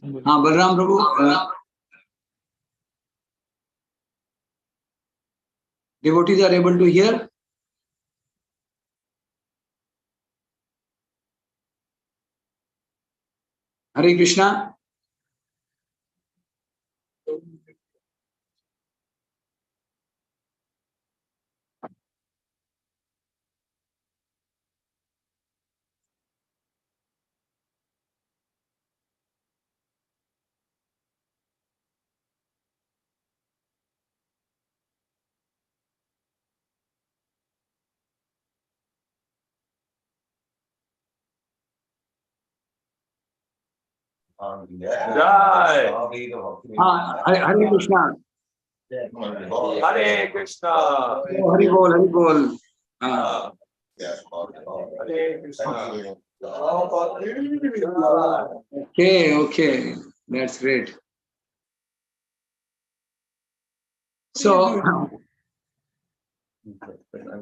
Balram Prabhu, devotees are able to hear? Hare Krishna. Jai. Hare Krishna. Hare Krishna. Oh, Hari Bol, Hari Bol. Hare Krishna. Okay, that's great. So, I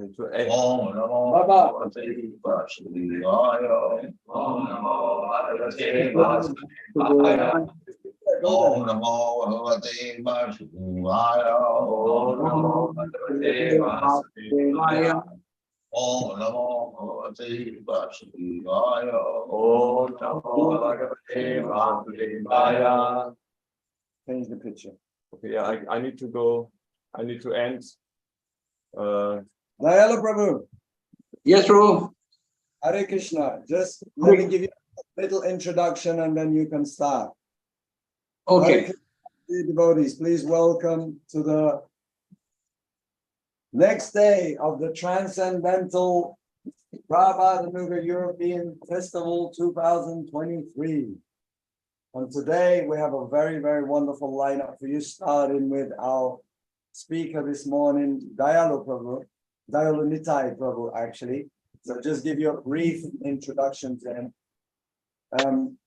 need to end. Om Namo Bhagavate Vasudevaya. Om Namo Bhagavate Vasudevaya. Om Namo Bhagavate Vasudevaya. Om Namo Bhagavate Vasudevaya. Om Namo Bhagavate Vasudevaya. Om Namo Bhagavate Vasudevaya. Change the picture. Okay, yeah, I need to go. I need to end. Dayalu Prabhu. yes, Prabhu. Hare Krishna. Just let me give you a little introduction and then you can start. Okay. Hare Krishna, devotees, please welcome to the next day of the Transcendental Prabhupadanuga European Festival 2023. And today we have a very, very wonderful lineup for you, starting with our speaker this morning, Dayalu Prabhu, Dayalu Nitai Prabhu, actually. So just give you a brief introduction to him.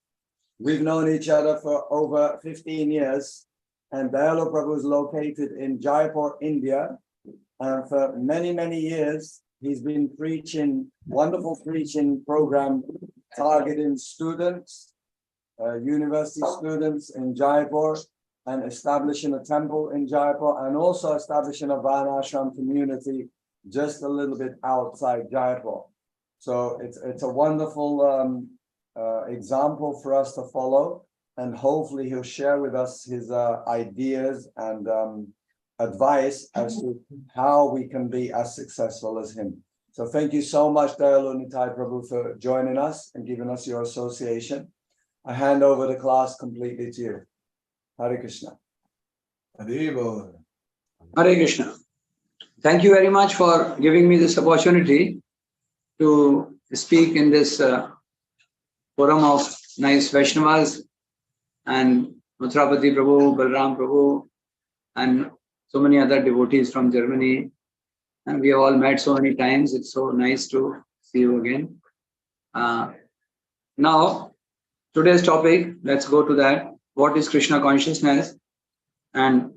We've known each other for over 15 years, and Dayalu Prabhu is located in Jaipur, India. And for many, many years, he's been preaching, wonderful preaching program targeting students, university students in Jaipur, and establishing a temple in Jaipur, and also establishing a Varnashram community just a little bit outside Jaipur. So it's a wonderful example for us to follow, and hopefully he'll share with us his ideas and advice as to how we can be as successful as him. So thank you so much, Dayalu Nitai Prabhu, for joining us and giving us your association. I hand over the class completely to you. Hare Krishna. Hare Krishna. Thank you very much for giving me this opportunity to speak in this forum of nice Vaishnavas and Mathurapati Prabhu, Balram Prabhu, and so many other devotees from Germany. And we have all met so many times. It's so nice to see you again. Now, today's topic, let's go to that. What is Krishna consciousness? And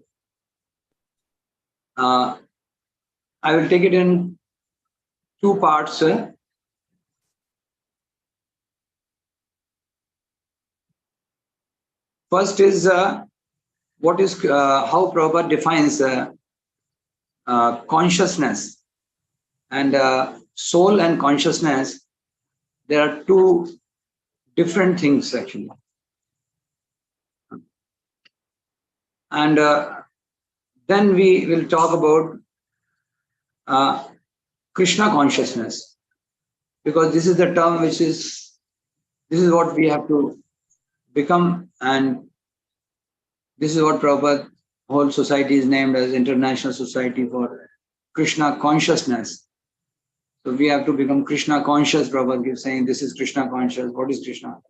I will take it in two parts. First is what is how Prabhupada defines consciousness, and soul and consciousness. There are two different things actually, and then we will talk about Krishna consciousness, because this is the term this is what we have to become, and this is what Prabhupada whole society is named as International Society for Krishna Consciousness. So we have to become Krishna conscious. Prabhupada keeps saying this is Krishna conscious. What is Krishna?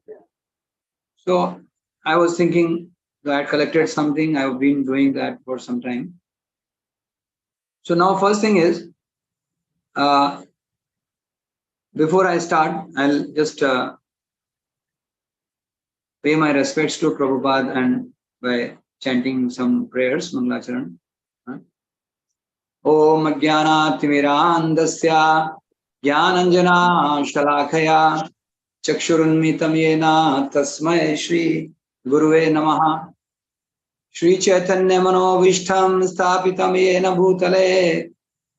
So I was thinking that I collected something. I've been doing that for some time. So now first thing is, before I start, I'll just pay my respects to Prabhupada and by chanting some prayers, Mangalacharan. Om Ajnana Timirandasya Jnananjana Shalakaya Chakshurunmitam Yena Tasmai Shri Guruve Namaha. Shri Chaitanya Manobishtam Sthapitam Yena Bhutale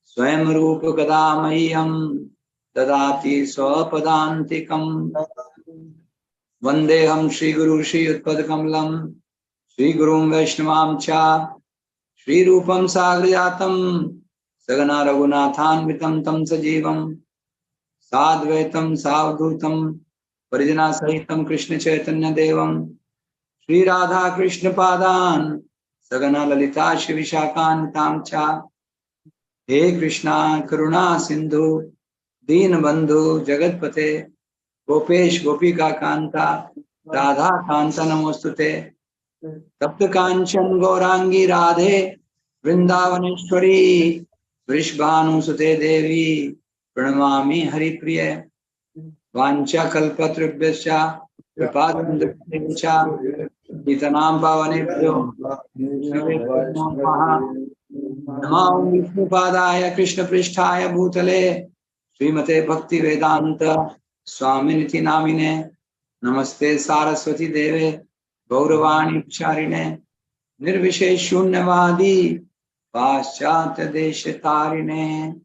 Swayam Rupa Kadamayyam Dadati Swapadantikam Vandeham Shri Guru Shri Utpad Kamalam Shri Gurum Vaishnavam Cha Shri Rupam Sagrajatam Sagana Raghunathan Vitam Tam Sajivam Sadvaitam Savdhutam Parijana Sahitam Krishna Chaitanya Devam Shri Radha Krishna Padan Sagana Lalita Shri Vishakan Tamcha He Krishna Karuna Sindhu Deen Bandhu Jagatpate Gopesh Gopika Kanta Radha Kanta Namostute Tapta Kanchan Gaurangi Radhe Vrindavaneshwari Vrishbhanu Sute Devi Pranamami Hari Priya Vancha Kalpatribhyascha Vipadandricha Itanam Pavanebhyo Shrivetyo Namaha Namo Vishnu Padaya Krishna Pristhaya Bhutale Srimate Bhakti Vedanta Swaminiti Namine Namaste Saraswati Deve Gauravani Charine Nirvishesh Shunyavadi Paschatya Desha Tarine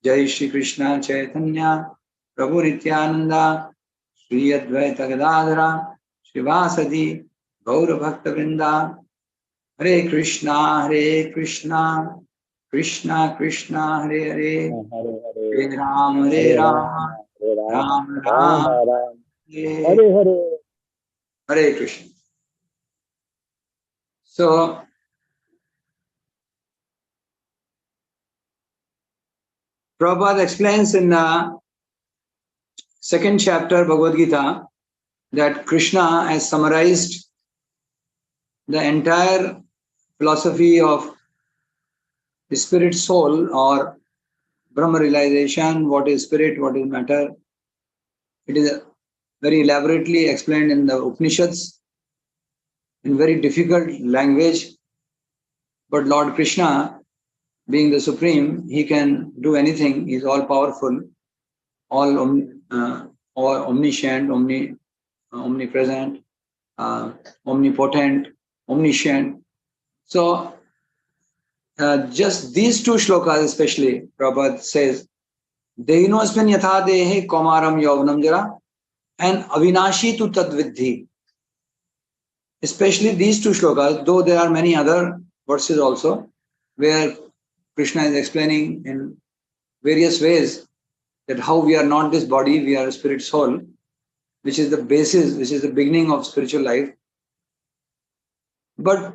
Jai Shri Krishna Chaitanya Prabhu Nityananda Shri Advaita Gadadhara Shivasadi Gaura Bhakta Vrinda Hare Krishna Krishna Krishna Hare Hare Hare Rama Rama Rama Hare Hare Krishna. So Prabhupada explains in the second chapter Bhagavad Gita that Krishna has summarized the entire philosophy of the spirit soul or Brahma realization, what is spirit, what is matter. It is very elaborately explained in the Upanishads in very difficult language. But Lord Krishna, being the supreme, he can do anything. He is all powerful, all omniscient, omnipresent, omnipotent, omniscient. So just these two shlokas especially, Prabhupada says, Dehinosmin yatha dehe komaram yavnam jara and avinashi tu tadvidhi. Especially these two shlokas, though there are many other verses also, where Krishna is explaining in various ways that how we are not this body, we are a spirit soul, which is the basis, which is the beginning of spiritual life. But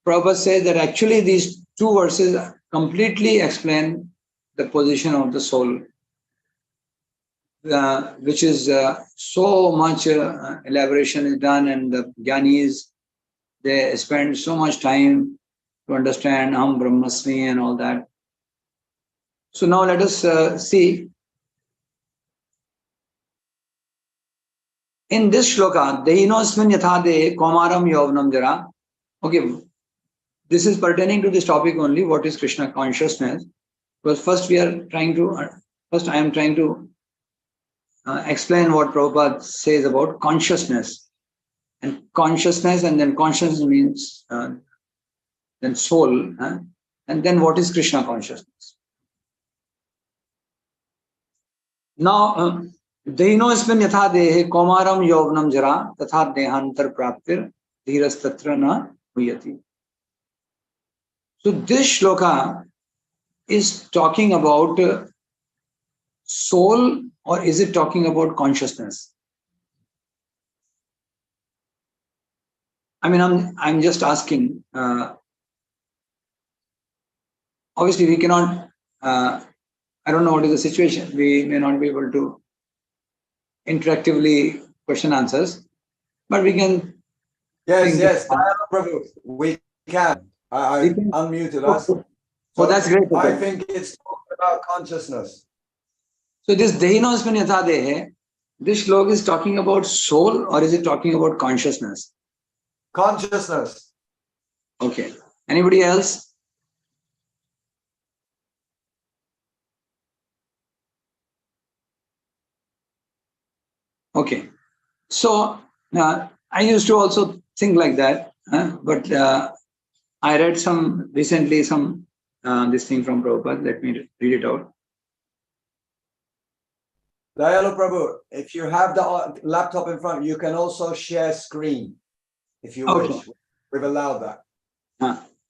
Prabhupada says that actually these two verses completely explain the position of the soul, which is so much elaboration is done, and the Jnanis, they spend so much time to understand Aham Brahmasmi and all that. So now let us see. In this shloka, Dehinosmin yathade komaram yavnam jara. Okay, this is pertaining to this topic only. What is Krishna consciousness? Because first I am trying to explain what Prabhupada says about consciousness. And consciousness, and then consciousness means then soul. And then what is Krishna consciousness? Now, Dehinosmin yatha dehe komaram yavnam jara tatha dehantar praptir dhirastatra na huyati. So this shloka is talking about soul, or is it talking about consciousness? I mean, I'm just asking. Obviously, we cannot. I don't know what is the situation. We may not be able to interactively question answers, but we can. Yes, Prabhu, we can. I unmuted us. So that's great. I think it's about consciousness. So this Dehinosmin yatha dehe, this shloka is talking about soul, or is it talking about consciousness? Consciousness. Okay. Anybody else? Okay. So I used to also think like that, but I read recently some this thing from Prabhupada. Let me read it out. Dayalu Prabhu, if you have the laptop in front, you can also share screen if you wish. We've allowed that.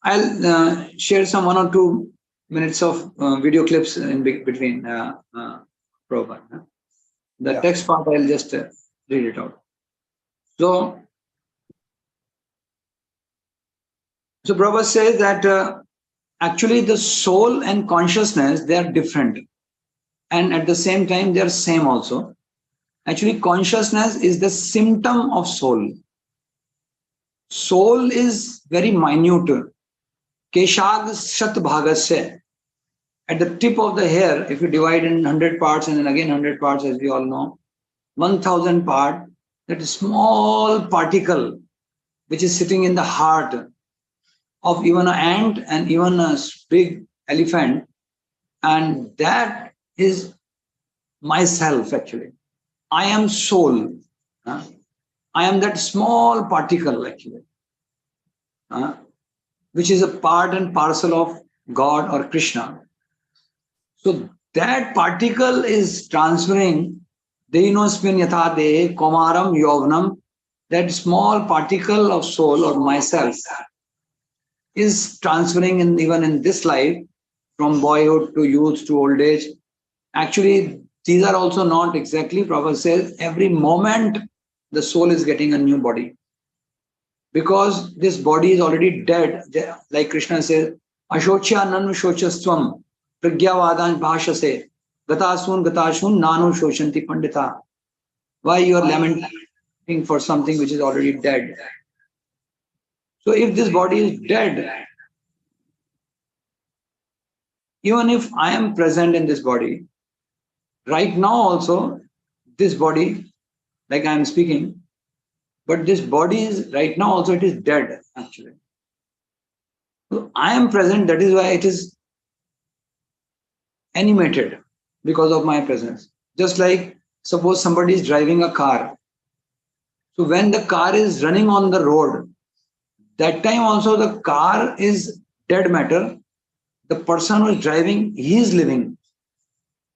I'll share some 1 or 2 minutes of video clips in between Prabhupada. The text part, I'll just read it out. So Prabhupada says that actually the soul and consciousness, they are different. And at the same time, they are same also. Actually, consciousness is the symptom of soul. Soul is very minute. Keshag Shat Bhagasya. At the tip of the hair, if you divide in 100 parts and then again 100 parts, as we all know, 1000 part, that small particle which is sitting in the heart of even an ant and even a big elephant, and that is myself actually. I am soul. I am that small particle actually, which is a part and parcel of God or Krishna. So that particle is transferring Deinosmin Yatha Dehe Komaram Yovnam, that small particle of soul or myself is transferring even in this life from boyhood to youth to old age. Actually, these are also not exactly, Prabhupada says, every moment the soul is getting a new body. Because this body is already dead, like Krishna says, Ashocha Nanu Shochastvam, Pragyavadan Bhashase, Gatasun Gatashun Nanu Shoshanti Pandita. Why you are lamenting for something which is already dead? So if this body is dead, even if I am present in this body, right now also, this body, like I am speaking, but this body is right now also, it is dead actually. So I am present, that is why it is animated because of my presence. Just like suppose somebody is driving a car. So when the car is running on the road, that time also the car is dead matter. The person who is driving, he is living.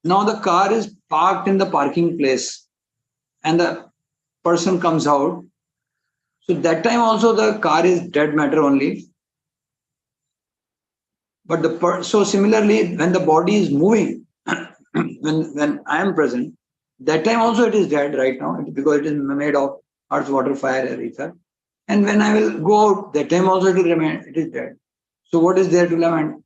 Now the car is parked in the parking place and the person comes out. So that time also the car is dead matter only. But so similarly, when the body is moving, when I am present, that time also it is dead right now because it is made of earth, water, fire, air, ether. And when I will go out, that time also it will remain, it is dead. So what is there to lament?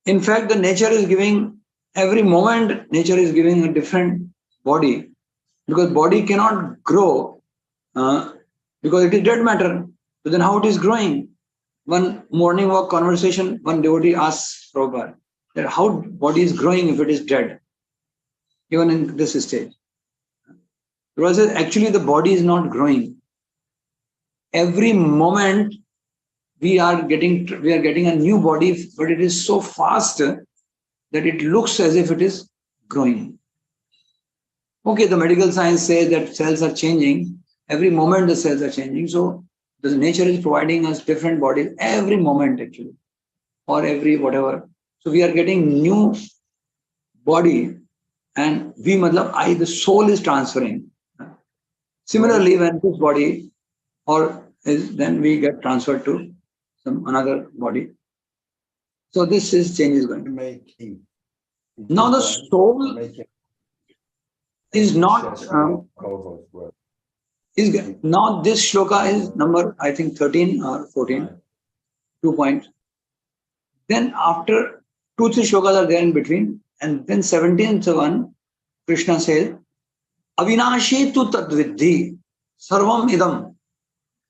In fact, the nature is giving, every moment nature is giving a different body, because body cannot grow because it is dead matter. So then how it is growing? One morning walk conversation, one devotee asks Prabhupada that how body is growing if it is dead, even in this stage. Prabhupada says actually the body is not growing. Every moment we are getting a new body, but it is so fast that it looks as if it is growing. Okay, the medical science says that cells are changing. Every moment the cells are changing. So the nature is providing us different bodies every moment actually, or every whatever. So we are getting new body, and the soul is transferring. Similarly, when this body then we get transferred to some another body. So this change is going to make. Now the soul is not. Now this shloka is number, I think 13 or 14, 2 points. Then after 2-3 shlokas are there in between, and then 17th one, Krishna says, Avinashi tu tadviddhi sarvam idam,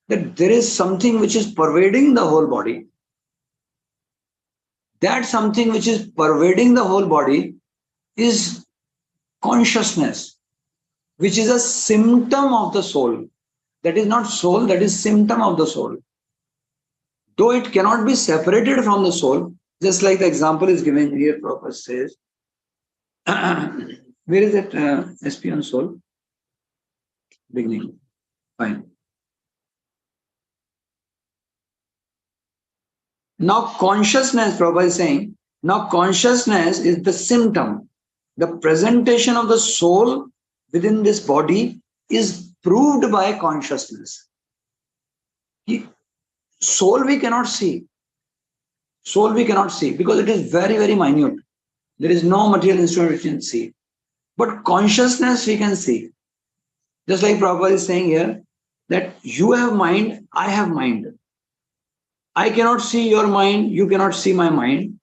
that there is something which is pervading the whole body. That something which is pervading the whole body is consciousness, which is a symptom of the soul. That is not soul, that is symptom of the soul. Though it cannot be separated from the soul, just like the example is given here, Prabhupada says, where is that SP on soul? Beginning. Fine. Now consciousness, Prabhupada is saying, now consciousness is the symptom. The presentation of the soul within this body is proved by consciousness. Soul we cannot see. Soul we cannot see because it is very, very minute. There is no material instrument which can see. But consciousness we can see. Just like Prabhupada is saying here, that you have mind, I have mind. I cannot see your mind, you cannot see my mind.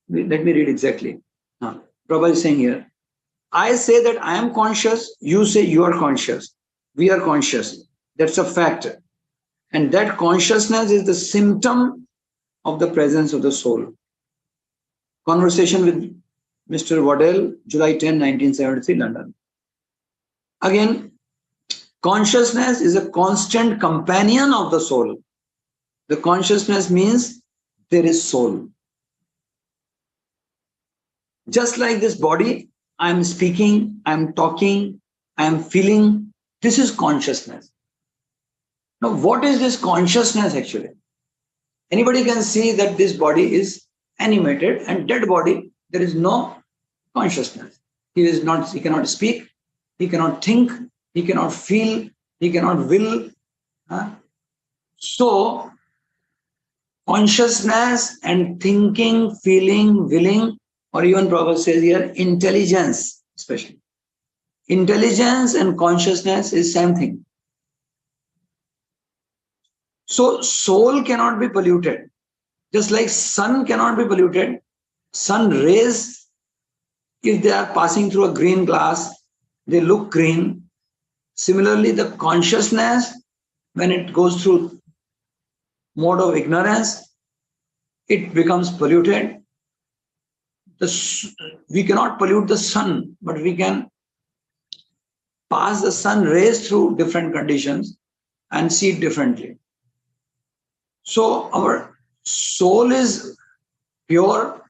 Let me read exactly. Prabhupada is saying here, I say that I am conscious, you say you are conscious. We are conscious. That's a fact. And that consciousness is the symptom of the presence of the soul. Conversation with Mr. Waddell, July 10, 1973, London. Again, consciousness is a constant companion of the soul. The consciousness means there is soul. Just like this body, I am speaking, I am talking, I am feeling. This is consciousness. Now, what is this consciousness actually? Anybody can see that this body is animated and dead body, there is no consciousness. He cannot speak, he cannot think, he cannot feel, he cannot will. So, consciousness and thinking, feeling, willing, or even Prabhupada says here, intelligence, especially. Intelligence and consciousness is same thing. So soul cannot be polluted. Just like sun cannot be polluted, sun rays, if they are passing through a green glass, they look green. Similarly, the consciousness, when it goes through mode of ignorance, it becomes polluted. We cannot pollute the sun, but we can pass the sun rays through different conditions and see it differently. So our soul is pure,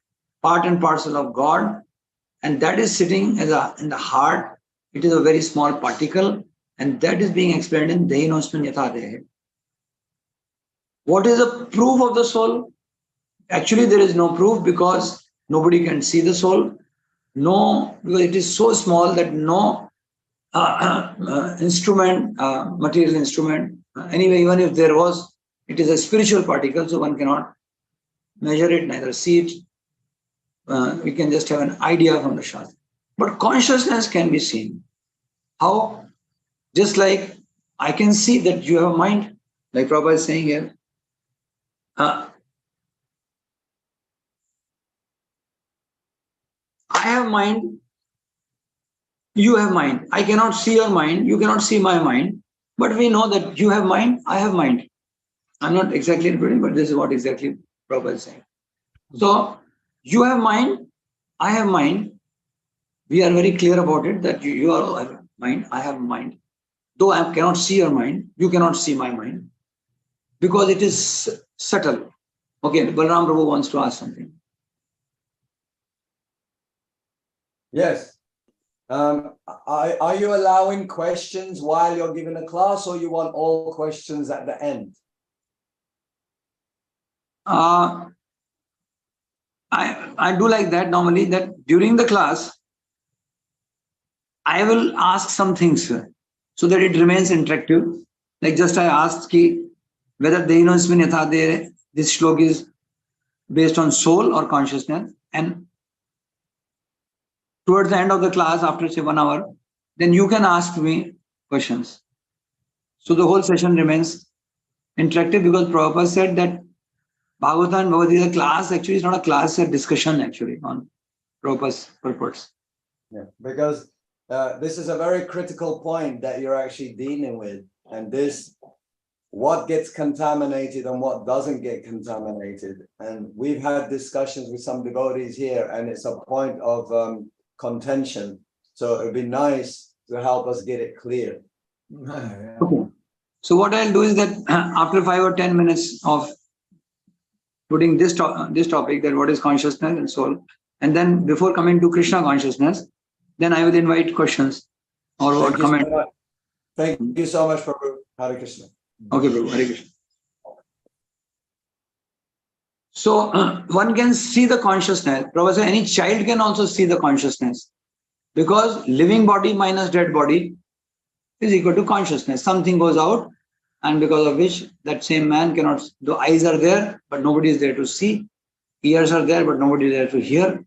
part and parcel of God, and that is sitting in the heart. It is a very small particle, and that is being explained in Dayalu Yatha. What is the proof of the soul? Actually, there is no proof because nobody can see the soul. No, because it is so small that no instrument, material instrument. Anyway, even if there was, it is a spiritual particle, so one cannot measure it, neither see it. We can just have an idea from the Shastra. But consciousness can be seen. How? Just like I can see that you have a mind, like Prabhupada is saying here. I have mind, you have mind. I cannot see your mind, you cannot see my mind, but we know that you have mind, I have mind. I'm not exactly repeating, but this is what exactly Prabhupada is saying. So, you have mind, I have mind. We are very clear about it that you all have mind, I have mind. Though I cannot see your mind, you cannot see my mind. Because it is subtle. Okay, Balram Prabhu wants to ask something. Yes. Are you allowing questions while you're giving a class, or you want all questions at the end? I do like that normally, that during the class, I will ask some things so that it remains interactive. Like just I asked whether Dayalu Yatha, this shlok is based on soul or consciousness. And towards the end of the class, after say 1 hour, then you can ask me questions. So the whole session remains interactive because Prabhupada said that Bhagavata and Bhagavad Gita class actually is not a class, it's a discussion actually on Prabhupada's purpose. Yeah, because this is a very critical point that you're actually dealing with. And this, what gets contaminated and what doesn't get contaminated. And we've had discussions with some devotees here, and it's a point of contention. So it'd be nice to help us get it clear. Okay. So what I'll do is that after 5 or 10 minutes of putting this topic, that what is consciousness and soul, and then before coming to Krishna consciousness, then I will invite questions or comment. Thank you so much, Prabhu. Hare Krishna. Okay, Prabhu, Hare Krishna. So one can see the consciousness. Prabhu said any child can also see the consciousness, because living body minus dead body is equal to consciousness. Something goes out, and because of which that same man cannot, the eyes are there, but nobody is there to see. Ears are there, but nobody is there to hear.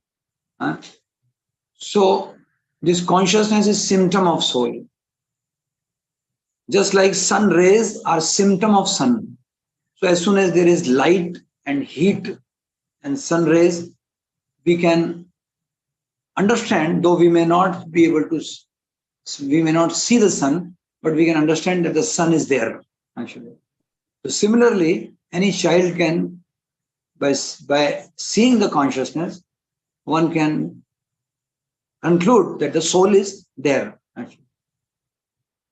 So this consciousness is symptom of soul. Just like sun rays are symptom of sun. So as soon as there is light and heat and sun rays, we can understand, though we may not be able to, we may not see the sun, but we can understand that the sun is there, actually. So similarly, any child can, by seeing the consciousness, one can conclude that the soul is there, actually.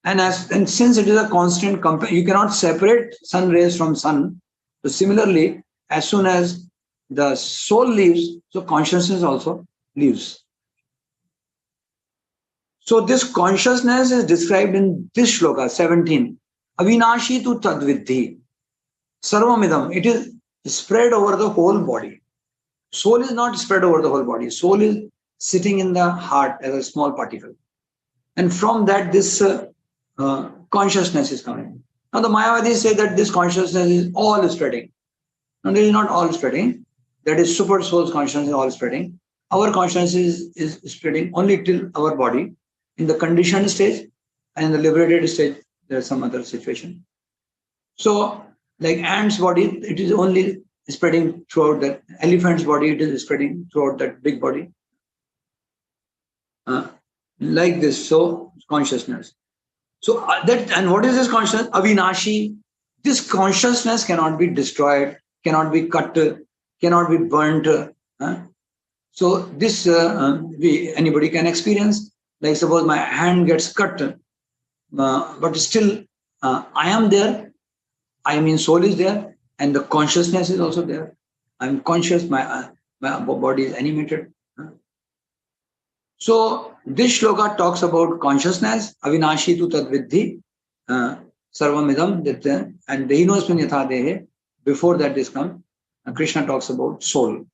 And since it is a constant, you cannot separate sun rays from sun. So similarly, as soon as the soul leaves, so consciousness also leaves. So this consciousness is described in this shloka 17. Avinashi tu tadviddhi. Sarvamidam. It is spread over the whole body. Soul is not spread over the whole body. Soul is sitting in the heart as a small particle. And from that, this consciousness is coming. Now the Mayavadis say that this consciousness is all spreading. No, it is not all spreading. That is super soul's consciousness is all spreading. Our consciousness is spreading only till our body. In the conditioned stage and in the liberated stage, there's some other situation. So like ant's body, it is only spreading throughout that. Elephant's body, it is spreading throughout that big body. Like this, so consciousness. So that, and what is this consciousness? Avinashi. This consciousness cannot be destroyed, cannot be cut, cannot be burnt. So this anybody can experience. Like suppose my hand gets cut, but still I am there. I mean, soul is there, and the consciousness is also there. I'm conscious. My body is animated. So this shloka talks about consciousness, avinashi tu tadviddhi, sarvamidam, and dehinosmin yatha dehe. Before that this comes, Krishna talks about soul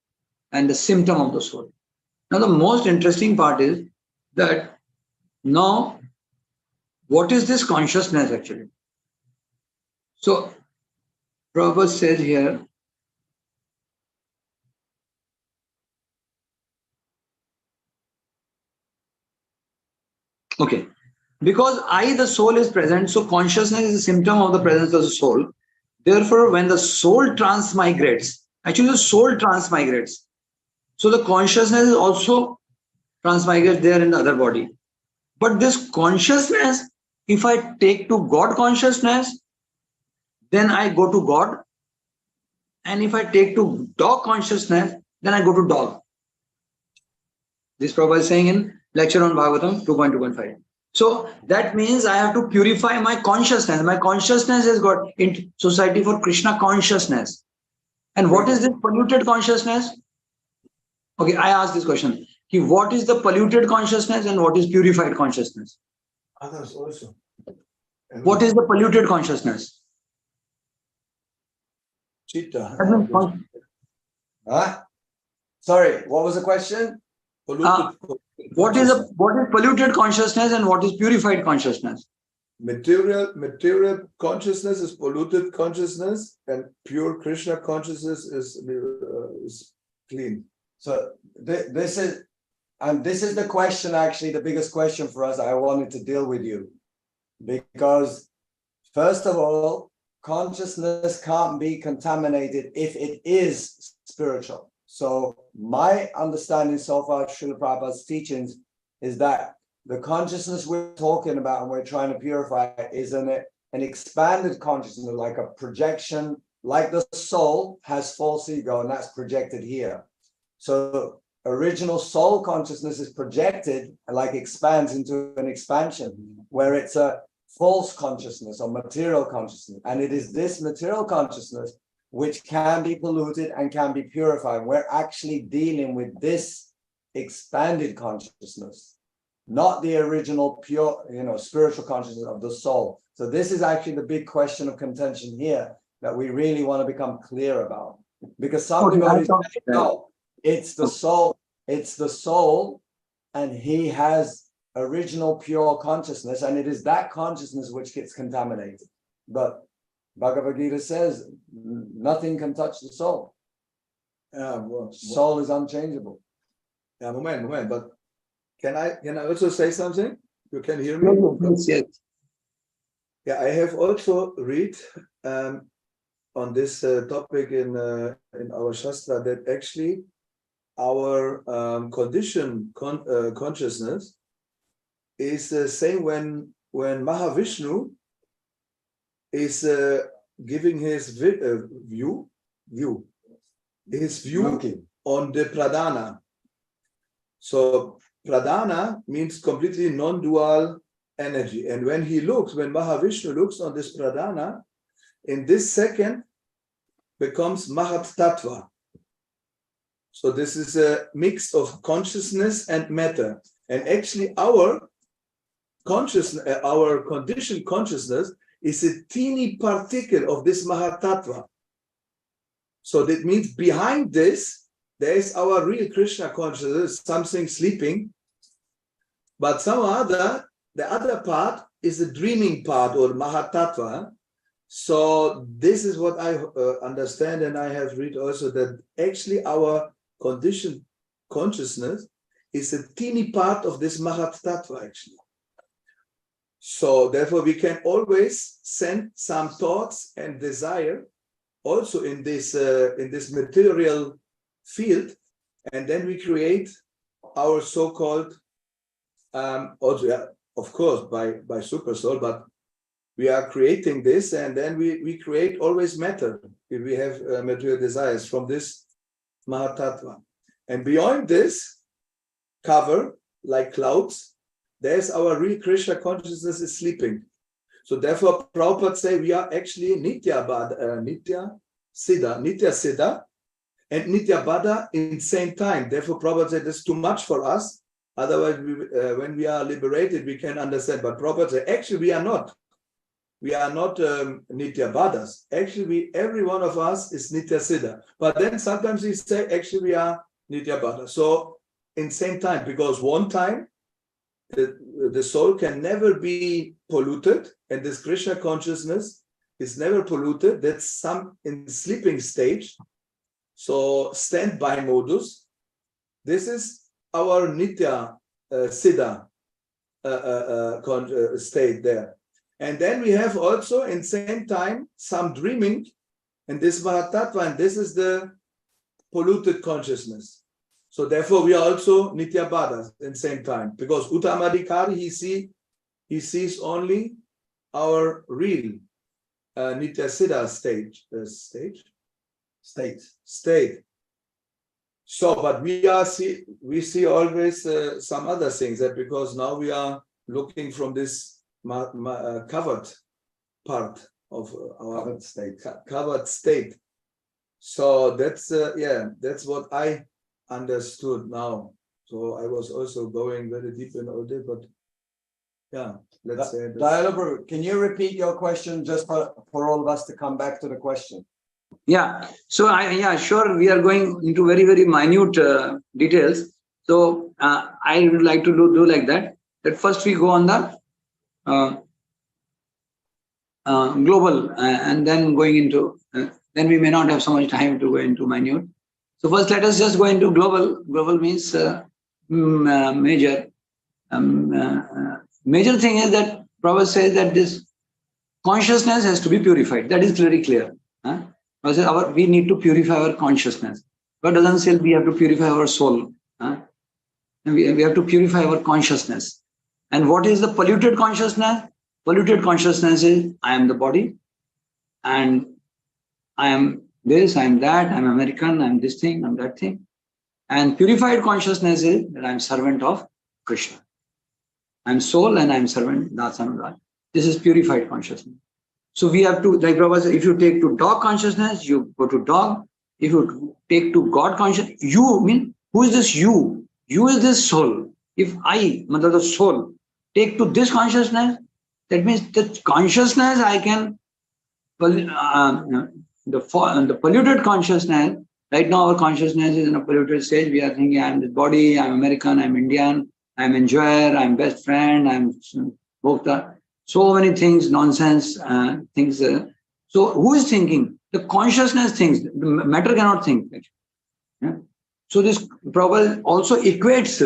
and the symptom of the soul. Now the most interesting part is that now what is this consciousness actually? So Prabhupada says here, okay, because I, the soul, is present, so consciousness is a symptom of the presence of the soul. Therefore, when the soul transmigrates, actually the soul transmigrates. So the consciousness is also transmigrates there in the other body. But this consciousness, if I take to God consciousness, then I go to God. And if I take to dog consciousness, then I go to dog. This Prabhupada is saying in lecture on Bhagavatam 2.2.5. So that means I have to purify my consciousness. My consciousness has got in Society for Krishna Consciousness. And what is this polluted consciousness? Okay, I ask this question. What is the polluted consciousness and what is purified consciousness? Others also. What is the polluted consciousness? Chitta. Sorry, what was the question? What is polluted consciousness and what is purified consciousness? Material consciousness is polluted consciousness, and pure Krishna consciousness is clean. So this is the question, actually, the biggest question for us. I wanted to deal with you because, first of all, consciousness can't be contaminated if it is spiritual. So my understanding so far of Srila Prabhupada's teachings is that the consciousness we're talking about and we're trying to purify is an expanded consciousness, like a projection, like the soul has false ego, and that's projected here. So original soul consciousness is projected and like expands into an expansion where it's a false consciousness or material consciousness. And it is this material consciousness which can be polluted and can be purified. We're actually dealing with this expanded consciousness. not the original pure, spiritual consciousness of the soul. So this is actually the big question of contention here that we really want to become clear about. Because some devotees say, no, it's the soul, and he has original pure consciousness, and it is that consciousness which gets contaminated. But Bhagavad Gita says nothing can touch the soul. Soul is unchangeable. Yeah, moment. But can I also say something? You can hear me? Yes. Yeah, I have also read on this topic in our Shastra that actually our consciousness is the same when Mahavishnu is giving his view on the Pradhana. So Pradhana means completely non-dual energy. And when Mahavishnu looks on this Pradhana, in this second becomes Mahat Tattva. So this is a mix of consciousness and matter. And actually our consciousness, our conditioned consciousness is a teeny particle of this Mahat Tattva. So that means behind this, there is our real Krishna consciousness, something sleeping. But the other part is the dreaming part or Mahat Tattva. So this is what I understand, and I have read also that actually our conditioned consciousness is a teeny part of this Mahat Tattva actually. So therefore we can always send some thoughts and desire also in this material field, and then we create our so-called also, of course by super soul, but we are creating this, and then we create always matter if we have material desires from this Mahatattva. And beyond this cover, like clouds, there's our real Krishna consciousness is sleeping. So therefore Prabhupada say we are actually Nitya Siddha and Nitya Bada in the same time. Therefore Prabhupada said this is too much for us. Otherwise, when we are liberated, we can understand. But Prabhupada said actually we are not. We are not Nitya Badas. Actually, every one of us is Nitya Siddha. But then sometimes we say, actually, we are Nitya Bada. So, in same time, because one time, the soul can never be polluted, and this Krishna consciousness is never polluted. That's some in sleeping stage. So, standby modus. This is our Nitya Siddha state there. And then we have also in same time some dreaming, and this Mahatattva, and this is the polluted consciousness. So therefore we are also Nitya Badas in same time, because Uttamadhikari he sees only our real Nitya Siddha state. So, but we see always some other things, that because now we are looking from this covered part of our covered state. So that's what I understood now. So I was also going very deep in all day, but yeah, let's say Dayalu, can you repeat your question just for all of us to come back to the question? Yeah. So sure. We are going into very, very minute details. So I would like to do like that. That first we go on the global, and then going into, then we may not have so much time to go into minute. So first let us just go into global. Global means major. Major thing is that Prabhupada says that this consciousness has to be purified. That is very clear. We need to purify our consciousness. God doesn't say we have to purify our soul. And we have to purify our consciousness. And what is the polluted consciousness? Polluted consciousness is I am the body, and I am this, I am that, I am American, I am this thing, I am that thing. And purified consciousness is that I am servant of Krishna. I am soul and I am servant, Dasa. This is purified consciousness. So we have to, like Prabhupada said, if you take to dog consciousness, you go to dog. If you take to God consciousness, you mean, who is this you? You is this soul. If I, matlab the soul, take to this consciousness, that means the consciousness I can, the polluted consciousness, right now our consciousness is in a polluted stage. We are thinking I'm this body, I'm American, I'm Indian, I'm enjoyer, I'm best friend, I'm bhokta. So many things, nonsense things. So who is thinking? The consciousness thinks. The matter cannot think. Yeah? So this Prabhupada also equates,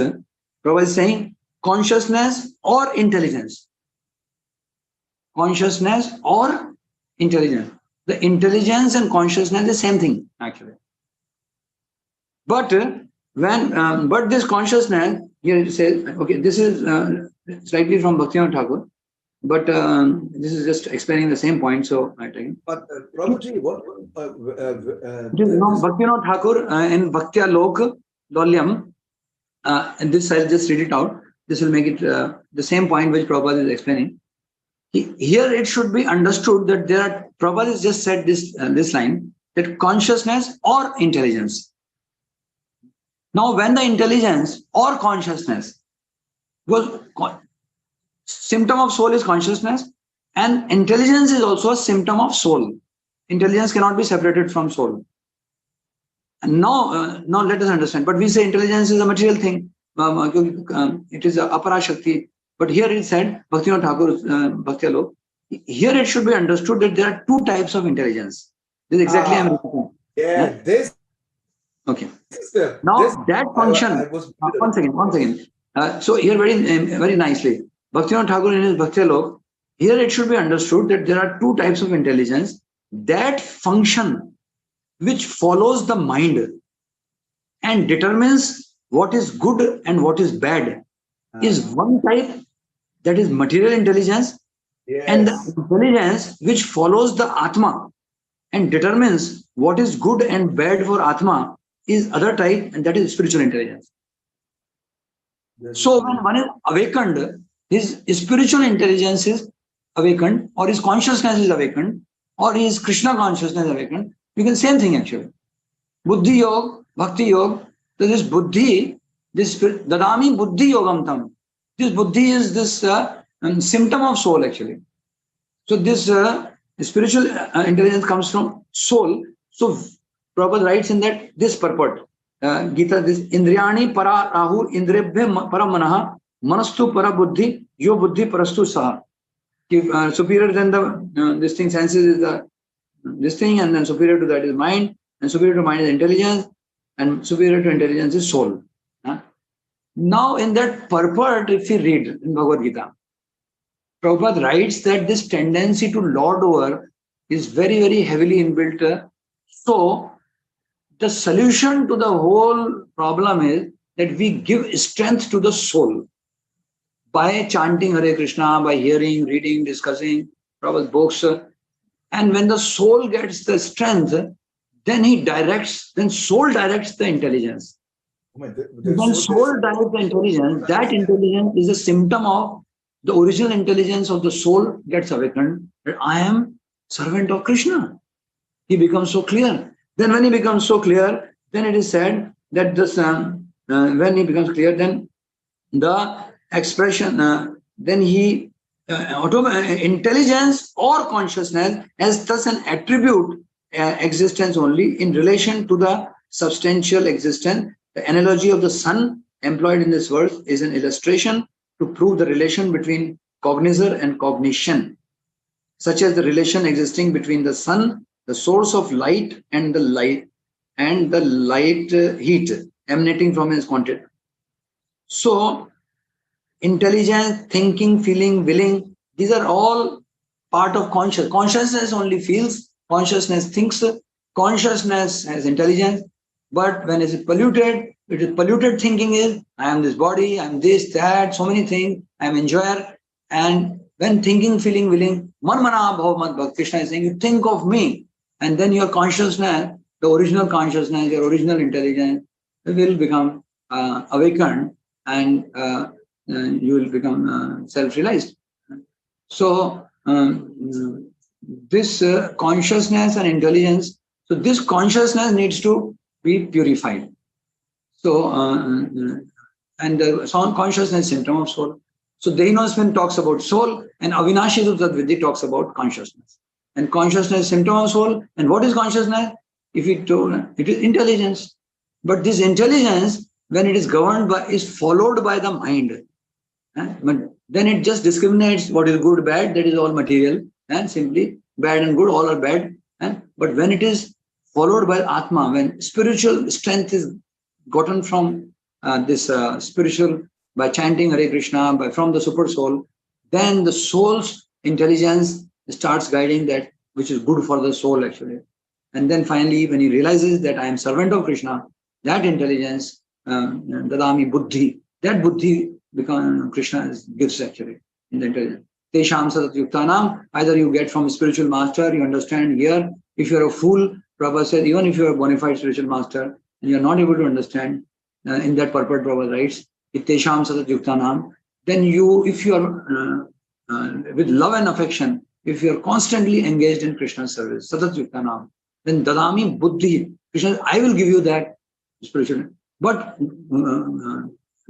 Prabhupada is saying consciousness or intelligence. Consciousness or intelligence. The intelligence and consciousness is the same thing actually. But but this consciousness, here it says, okay, this is slightly from Bhaktivinoda Thakur, but this is just explaining the same point. So I take it. But Prabhuji, what? Bhaktivinoda Thakur in Bhaktya Lok Dolyam, and this I'll just read it out. This will make it the same point which Prabhupada is explaining. Here it should be understood that there are, Prabhupada has just said this line, that consciousness or intelligence. Now when the intelligence or consciousness was, symptom of soul is consciousness, and intelligence is also a symptom of soul. Intelligence cannot be separated from soul. And now let us understand. But we say intelligence is a material thing. It is a apara shakti. But here it said, Bhaktivinoda Thakur, Bhaktya Lok, here it should be understood that there are two types of intelligence. This is exactly I'm repeating. Yeah, this. Okay. Sister, Now this, that function, one second. So here very nicely, Bhaktivinoda Thakur in his Bhaktya Lok, here it should be understood that there are two types of intelligence. That function which follows the mind and determines what is good and what is bad is one type, that is material intelligence. Yes. And the intelligence which follows the Atma and determines what is good and bad for Atma is other type, and that is spiritual intelligence. So when one is awakened, his spiritual intelligence is awakened, or his consciousness is awakened, or his Krishna consciousness is awakened. You can same thing actually. Buddhi Yoga, Bhakti Yoga. So this Buddhi, this Dadami Buddhi Yogam Tam. This Buddhi is this symptom of soul actually. So this spiritual intelligence comes from soul. So Prabhupada writes in that this purport, Gita, this Indriyani para rahu indrebhya para manaha manastu para buddhi yo buddhi parastu saha. Superior than the this thing, senses is the this thing, and then superior to that is mind, and superior to mind is intelligence, and superior to intelligence is soul. Now in that purport, if we read in Bhagavad Gita, Prabhupada writes that this tendency to lord over is very, very heavily inbuilt. So the solution to the whole problem is that we give strength to the soul by chanting Hare Krishna, by hearing, reading, discussing Prabhupada's books. And when the soul gets the strength, then soul directs the intelligence. When soul directs the intelligence, that intelligence is a symptom of the original intelligence of the soul gets awakened, that I am servant of Krishna. He becomes so clear. Then when he becomes so clear, then it is said that this, when he becomes clear, then the expression, then he, intelligence or consciousness has thus an attribute existence only in relation to the substantial existence. The analogy of the sun employed in this verse is an illustration to prove the relation between cognizer and cognition, such as the relation existing between the sun, the source of light, and the light heat emanating from its content. So intelligence, thinking, feeling, willing, these are all part of consciousness. Consciousness only feels, consciousness thinks, consciousness has intelligence. But when it is polluted thinking is, I am this body, I am this, that, so many things, I am enjoyer. And when thinking, feeling, willing, man mana bhav mat bhakt, Krishna is saying, you think of me, and then your consciousness, the original consciousness, your original intelligence will become awakened, and you will become self-realized. So this consciousness and intelligence, so this consciousness needs to be purified. So and the sound consciousness is symptom of soul. So Dehinosmin talks about soul, and Avinashi Vidhi talks about consciousness. And consciousness is symptom of soul. And what is consciousness? If we told, it is intelligence. But this intelligence, when it is governed by, is followed by the mind. But then it just discriminates what is good, bad, that is all material, and simply bad and good, all are bad. But when it is followed by Atma, when spiritual strength is gotten from this spiritual, by chanting Hare Krishna, from the super soul, then the soul's intelligence starts guiding that which is good for the soul actually. And then finally, when he realizes that I am servant of Krishna, that intelligence, Dadami Buddhi, that Buddhi become Krishna's gifts actually in the intelligence. Tesham Sadat Yuktanam, either you get from a spiritual master, you understand here. If you're a fool, Prabhupada said, even if you're a bona fide spiritual master and you're not able to understand, in that purport Prabhupada writes, Tesham Sadat Yuktanam, then you, if you are with love and affection, if you are constantly engaged in Krishna's service, Satat Yuktanam, then Dadami Buddhi, Krishna, I will give you that spiritual. But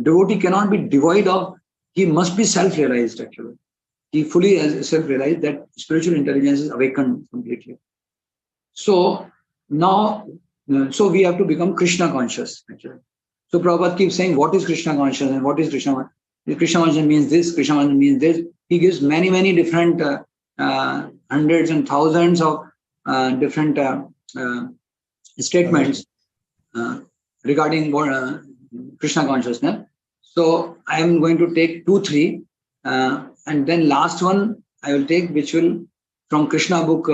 devotee cannot be devoid of, he must be self-realized actually. He fully self-realized that spiritual intelligence is awakened completely. So now, so we have to become Krishna conscious actually. So Prabhupada keeps saying, what is Krishna conscious and what is Krishna? Krishna conscious means this, Krishna conscious means this. He gives many, many different hundreds and thousands of different statements regarding what, Krishna consciousness. So I am going to take 2, 3, and then last one I will take, which will from Krishna book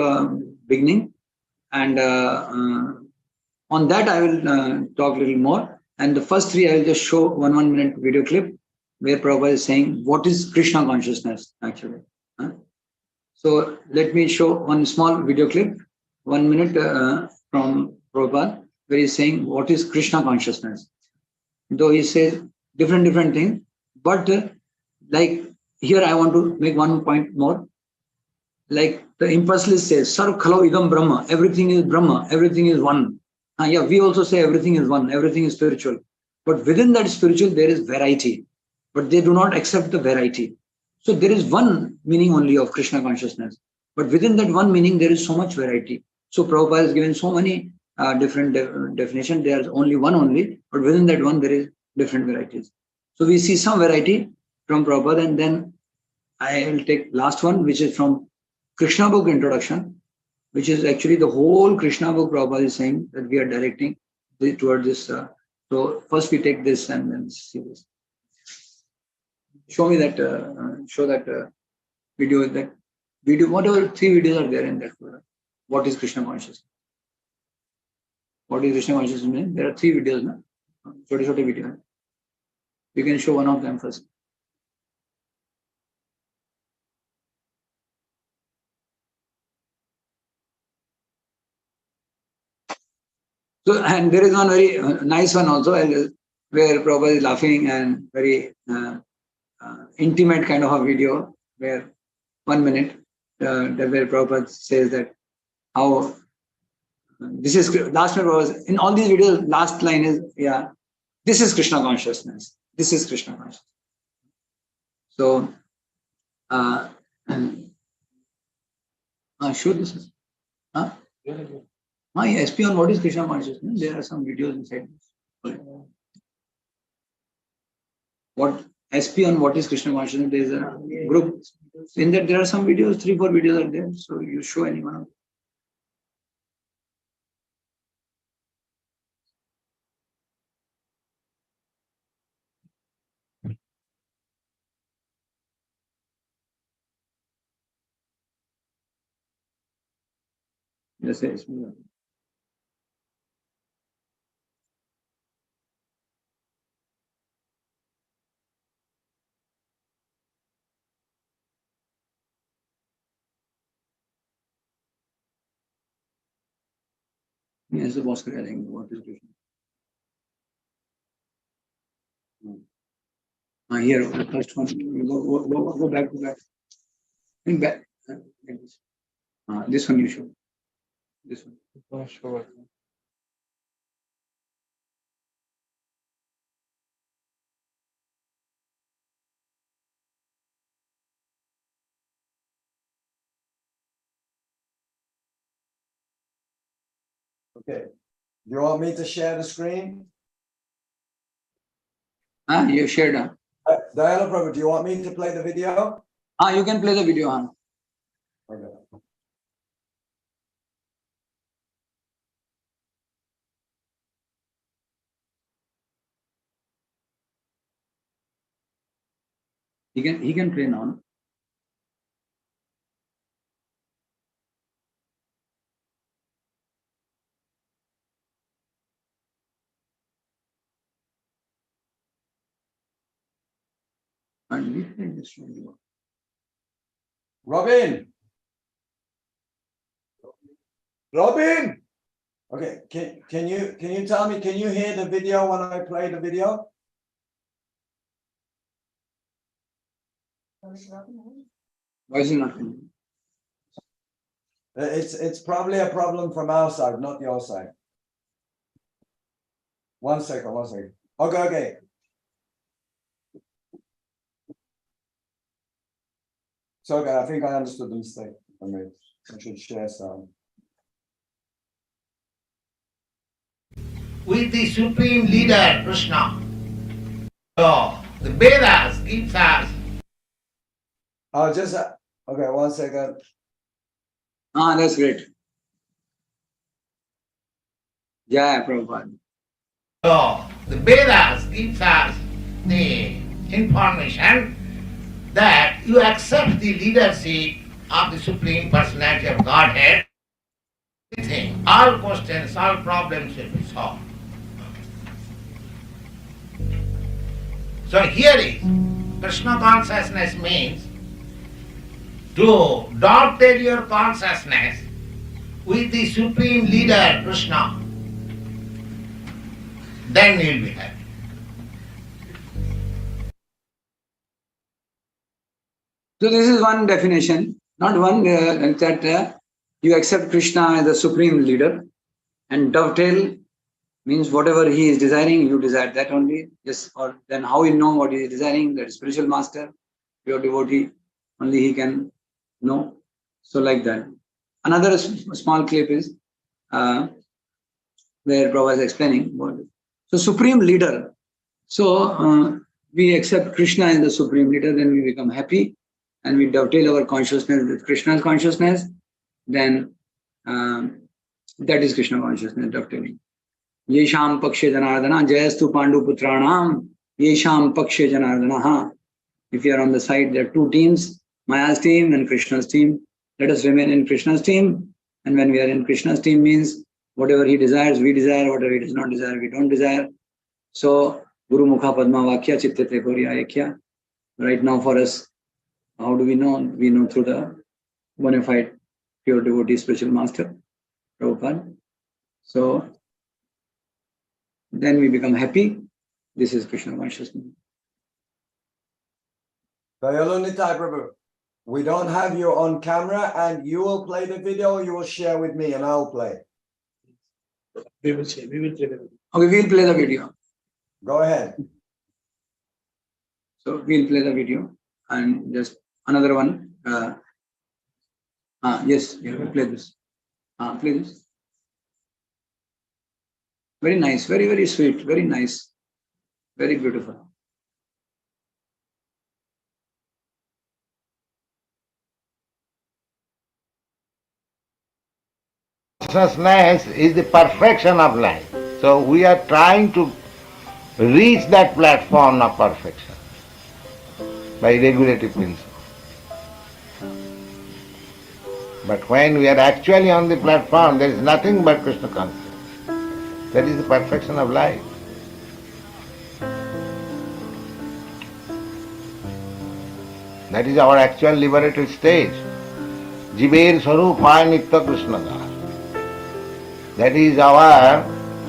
beginning, and on that I will talk a little more. And the first 3 I will just show 1 minute video clip where Prabhupada is saying what is Krishna consciousness actually. So let me show one small video clip, 1 minute from Prabhupada, where he is saying what is Krishna consciousness. Though he says different things, but like here I want to make 1 point more. Like the impulse list says, Sarv Khalo Idam Brahma, everything is Brahma, everything is one. Yeah, we also say everything is one, everything is spiritual. But within that spiritual, there is variety. But they do not accept the variety. So there is one meaning only of Krishna consciousness. But within that one meaning, there is so much variety. So Prabhupada has given so many different definitions. There is only one only, but within that one, there is different varieties. So we see some variety from Prabhupada, and then I will take last one, which is from Krishna book introduction, which is actually the whole Krishna book. Prabhupada is saying that we are directing toward this. So first we take this and then see this. Show me that, show that video, whatever 3 videos are there in that. What is Krishna consciousness? What is Krishna consciousness? There are 3 videos, na? Short video. You can show one of them first. So, and there is one very nice one also, where Prabhupada is laughing and very intimate kind of a video, where 1 minute, where Prabhupada says that how this is last minute was in all these videos. Last line is, yeah, this is Krishna consciousness. This is Krishna consciousness. So, sure, this is, huh? Yeah, SP on what is Krishna consciousness. There are some videos inside this. What SP on what is Krishna consciousness? There is a group. In that there are some videos, 3, 4 videos are there. So you show any one of them. Yes, yes. Yes, the boss creating what is Krishna. Here, the first one. Go back to that. In back. This one you show. This one. Sure. Okay. Do you want me to share the screen? You shared. Dayalu Prabhu, do you want me to play the video? You can play the video. Okay. He can play now. And we play this video. Robin. Robin, Okay. Can you tell me, can you hear the video when I play the video? Why is it not coming? It's probably a problem from our side, not your side. One second. Okay. So okay, I think I understood the mistake. I should share some. With the Supreme Leader, Krishna. So, the Vedas gives us. Oh, just, okay, 1 second. That's great. Yeah, Prabhupada. So, the Vedas gives us the information that you accept the leadership of the Supreme Personality of Godhead. Everything, all questions, all problems will be solved. So here is Krishna consciousness means to dovetail your consciousness with the Supreme Leader Krishna. Then you will be happy. So this is one definition, not one that you accept Krishna as the supreme leader, and dovetail means whatever he is desiring, you desire that only. Yes, or then how you know what he is desiring? That spiritual master, pure devotee, only he can know. So like that. Another small clip is where Prabhupada is explaining. So supreme leader. So we accept Krishna as the supreme leader, then we become happy, and we dovetail our consciousness with Krishna's consciousness. Then that is Krishna consciousness, dovetailing. Yesham pakshe janardana, jayastu pandu putranam, yesham pakshe janardana. If you are on the side, there are two teams, Maya's team and Krishna's team. Let us remain in Krishna's team. And when we are in Krishna's team means whatever he desires, we desire. Whatever he does not desire, we don't desire. So, Guru Mukha Padma Vakya Chittete Korya Ekya. Right now for us, how do we know? We know through the bona fide pure devotee spiritual master, Prabhupada. So, then we become happy. This is Krishna consciousness. Dayalu Nitai Prabhu, we don't have you on camera, and you will play the video, you will share with me and I'll play. We will play the video. Okay, we'll play the video. Go ahead. So we'll play the video and just another one. Yes, we'll play this. Play this. Very nice, very, very sweet, very nice, very beautiful. Consciousness is the perfection of life. So we are trying to reach that platform of perfection by regulative principle. But when we are actually on the platform, there is nothing but Krishna consciousness. That is the perfection of life. That is our actual liberated stage. Jiver Swarupa Nitya Krishna Das. That is our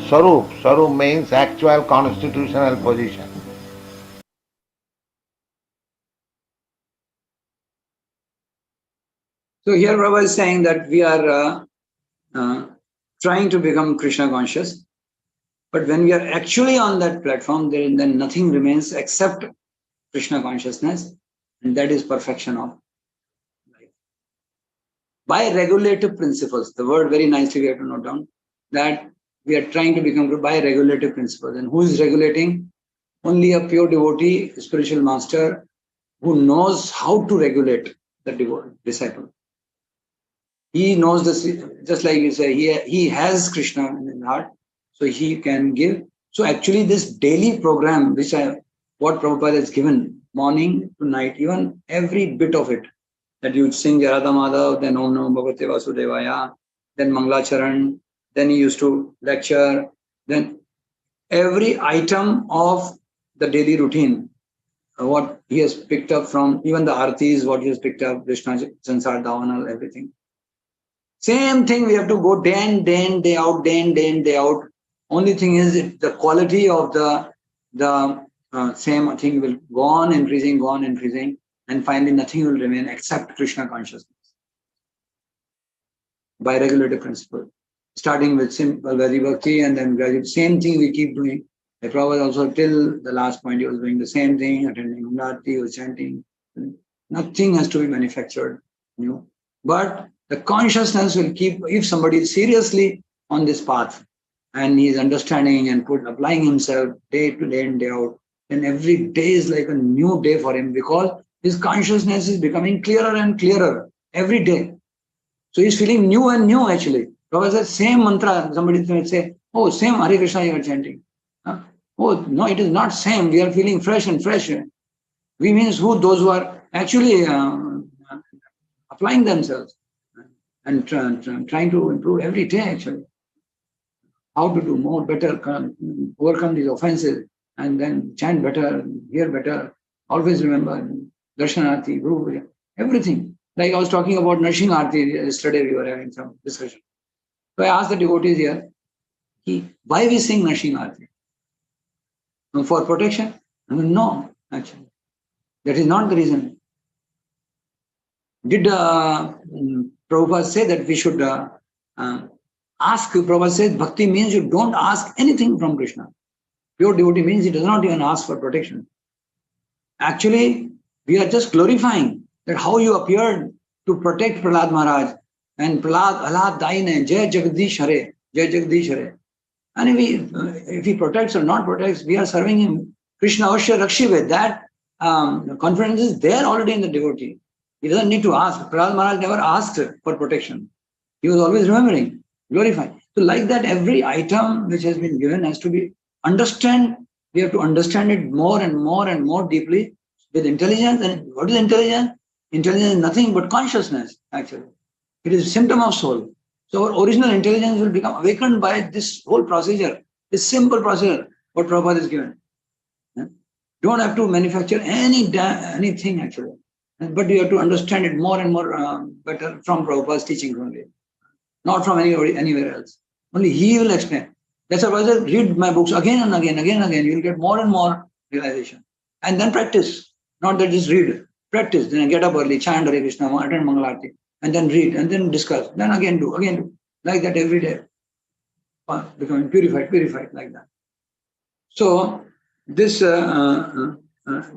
Swarup. Swarup means actual constitutional position. So here Prabhupada is saying that we are trying to become Krishna conscious, but when we are actually on that platform, then nothing remains except Krishna consciousness, and that is perfection of life. By regulative principles, the word very nicely we have to note down. that we are trying to become Guru by regulative principles. And who is regulating? Only a pure devotee, spiritual master, who knows how to regulate the disciple. He knows this, just like you say, he has Krishna in his heart, so he can give. So actually this daily program, what Prabhupada has given, morning to night, even every bit of it, that you sing Radha Madhav, then Om Namo Bhagavate Vasudevaya, then Mangalacharan, then he used to lecture, then every item of the daily routine, what he has picked up from, even the artis, what he has picked up, Krishna, Sansar, Davanal, everything. Same thing, we have to go day in, day out, day in, day out. Only thing is the quality of the same thing will go on increasing, and finally nothing will remain except Krishna consciousness by regulative principle. Starting with simple Gadi Bhakti and then gradually, same thing we keep doing. The Prabhupada also till the last point he was doing the same thing, attending Mundati, he was chanting. Nothing has to be manufactured new. But the consciousness will keep, if somebody is seriously on this path and he is understanding and applying himself day to day and day out, then every day is like a new day for him because his consciousness is becoming clearer and clearer every day. So he's feeling new and new actually. Prabhupada says, same mantra, somebody will say, oh, same Hare Krishna you are chanting. Oh, no, it is not same. We are feeling fresh and fresh. We means who? Those who are actually applying themselves and trying to improve every day actually. How to do more, better, overcome these offenses and then chant better, hear better. Always remember Darshanarti, Guru, everything. Like I was talking about Narshing Arti yesterday, we were having some discussion. So I asked the devotees here, why we sing Narshing Arti? For protection? No, actually. That is not the reason. Did Prabhupada say that we should ask? Prabhupada says bhakti means you don't ask anything from Krishna. Pure devotee means he does not even ask for protection. Actually, we are just glorifying that how you appeared to protect Prahlad Maharaj and Prahlad, Allah Daine, Jai Jagdish Hare, Jai Jagdish Hare. And if he protects or not protects, we are serving him. Krishna Avashya Rakshive, that confidence is there already in the devotee. He doesn't need to ask. Prahlad Maharaj never asked for protection. He was always remembering, glorifying. So like that, every item which has been given has to be understand. We have to understand it more and more and more deeply with intelligence. And what is intelligence? Intelligence is nothing but consciousness, actually. It is a symptom of soul. So our original intelligence will become awakened by this whole procedure, this simple procedure, what Prabhupada is given. Don't have to manufacture anything actually. But you have to understand it more and more better from Prabhupada's teachings only. Not from anywhere else. Only he will explain. That's why I read my books again and again. You will get more and more realization. And then practice. Not that just read. Practice. Then get up early, chant Hare Krishna, attend Mangalarti, and then read, and then discuss. Then again do. Like that every day. Becoming purified like that. So this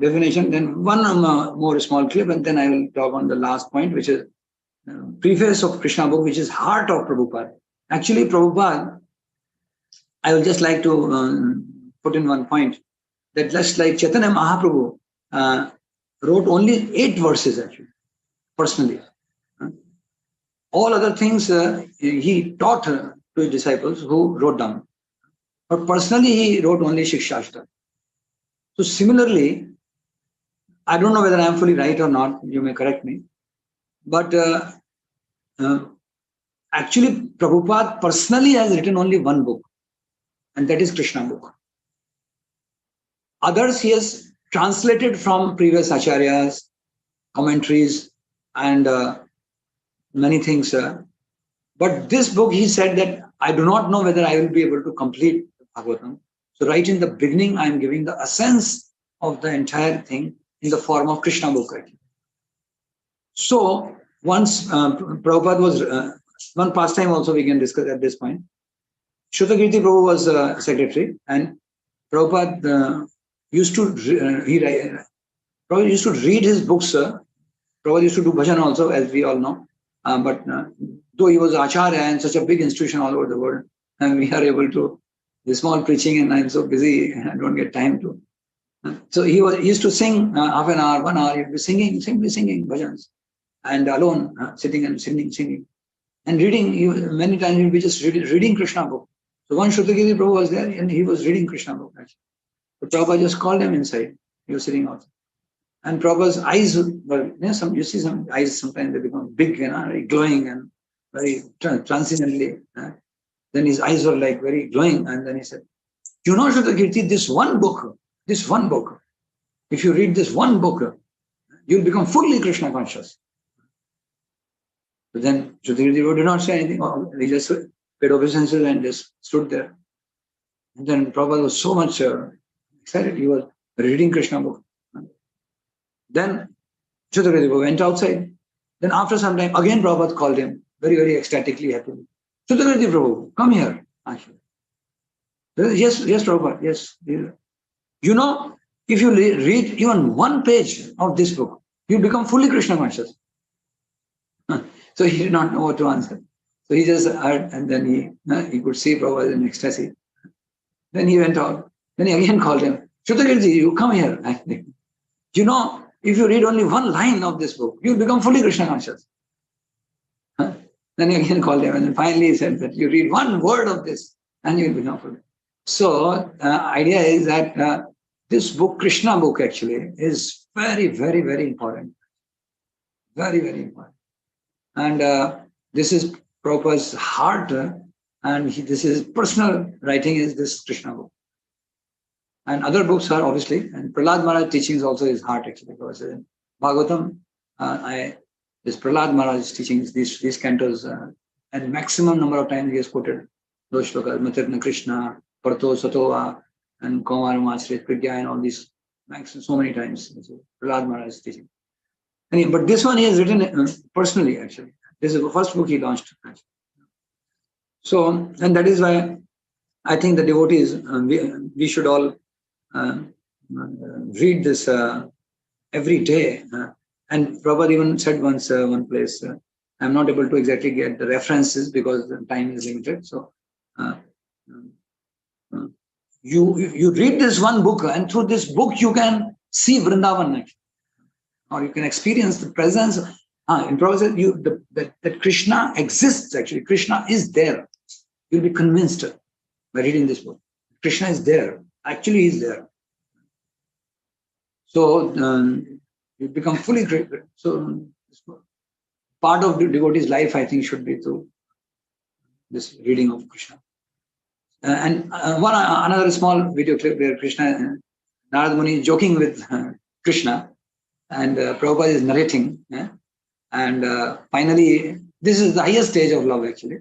definition, then one more small clip, and then I will talk on the last point, which is preface of Krishna book, which is heart of Prabhupada. Actually, Prabhupada, I would just like to put in one point, that just like Chaitanya Mahaprabhu wrote only 8 verses actually, personally. All other things he taught to his disciples who wrote down. But personally, he wrote only Shikshashtra. So similarly, I don't know whether I am fully right or not, you may correct me. But actually, Prabhupada personally has written only one book, and that is Krishna book. Others he has translated from previous acharyas, commentaries, and many things. But this book, he said that I do not know whether I will be able to complete Bhagavatam. So right in the beginning, I am giving the essence of the entire thing in the form of Krishna book. So once Prabhupada was, one pastime also we can discuss at this point. Shrutakirti Prabhu was secretary, and Prabhupada used to read his books. Prabhupada used to do bhajan also, as we all know. But though he was acharya and such a big institution all over the world, and we are able to, the small preaching, and I'm so busy, I don't get time to. So he used to sing half an hour, 1 hour, he'd be singing, simply singing bhajans, and alone, sitting and singing. And reading, many times he'd be just reading Krishna book. So one Shrutigiri Prabhu was there, and he was reading Krishna book, actually. So Prabhupada just called him inside. He was sitting outside. And Prabhupada's eyes, well, you see some eyes, sometimes they become big, very glowing and very transcendently. Then his eyes were like very glowing, and then he said, you know, Shrutakirti, this one book, if you read this one book, you'll become fully Krishna conscious. So then Shrutakirti did not say anything. He just paid obeisances and just stood there. And then Prabhupada was so much excited. He was reading Krishna book. Then Shrutakirti went outside. Then after some time, again Prabhupada called him, very, very ecstatically happy. Shrutakirti Prabhu, come here. Actually. Yes, Prabhupada, yes. You know, if you read even one page of this book, you become fully Krishna conscious. So he did not know what to answer. So he just heard, and then he could see Prabhupada in ecstasy. Then he went out. Then he again called him, Shrutakirti, you come here. You know, if you read only one line of this book, you become fully Krishna conscious. Then he again called him, and then finally he said that you read one word of this, and you will become fully. So idea is that this book, Krishna book, actually is very, very, very important. Very, very important. And this is Prabhupada's heart, and this is personal writing is this Krishna book. And other books are obviously, and Prahlad Maharaj teachings also is heart, actually, because in Bhagavatam, this Prahlad Maharaj's teachings, these cantos, and maximum number of times he has quoted those shlokas, Matirna Krishna, Parto Satova, and Komar Machrit Prigya, and all these, maximum, so many times. Prahlad Maharaj's teaching. But this one he has written personally, actually. This is the first book he launched. Actually. So, and that is why I think the devotees, we should all read this every day. And Prabhupada even said once, one place, I'm not able to exactly get the references because the time is limited. So, you read this one book, and through this book you can see Vrindavan, actually. Or you can experience the presence. In Prabhupada said that Krishna exists, actually. Krishna is there. You'll be convinced by reading this book. Krishna is there. Actually, he is there. So you become fully grateful. So part of the devotee's life, I think, should be through this reading of Krishna. And another small video clip where Krishna, Narad Muni is joking with Krishna, and Prabhupada is narrating. And finally, this is the highest stage of love, actually.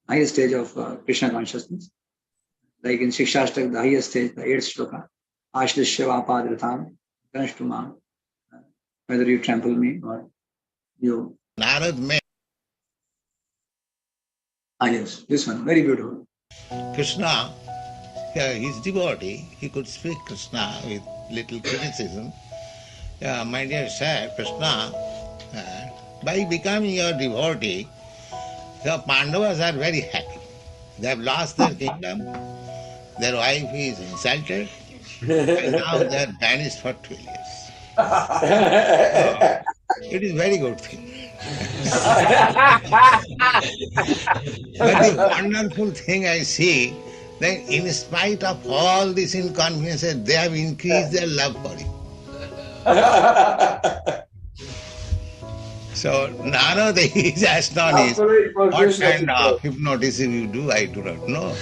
Highest stage of Krishna consciousness. Like in Shikshashtak, the highest stage, the 8th shloka. Ashlishya vapadratam, kanashtumam. Whether you trample me or you. Narad met Yes, this one, very beautiful. Krishna, his devotee, he could speak Krishna with little criticism. My dear sir, Krishna, by becoming your devotee, the Pandavas are very happy. They have lost their kingdom, their wife is insulted, and now they are banished for 12 years. So, it is very good thing. But the wonderful thing I see, that in spite of all these inconveniences, they have increased their love for him. So Narada is astonished. What kind of hypnotism you do, I do not know.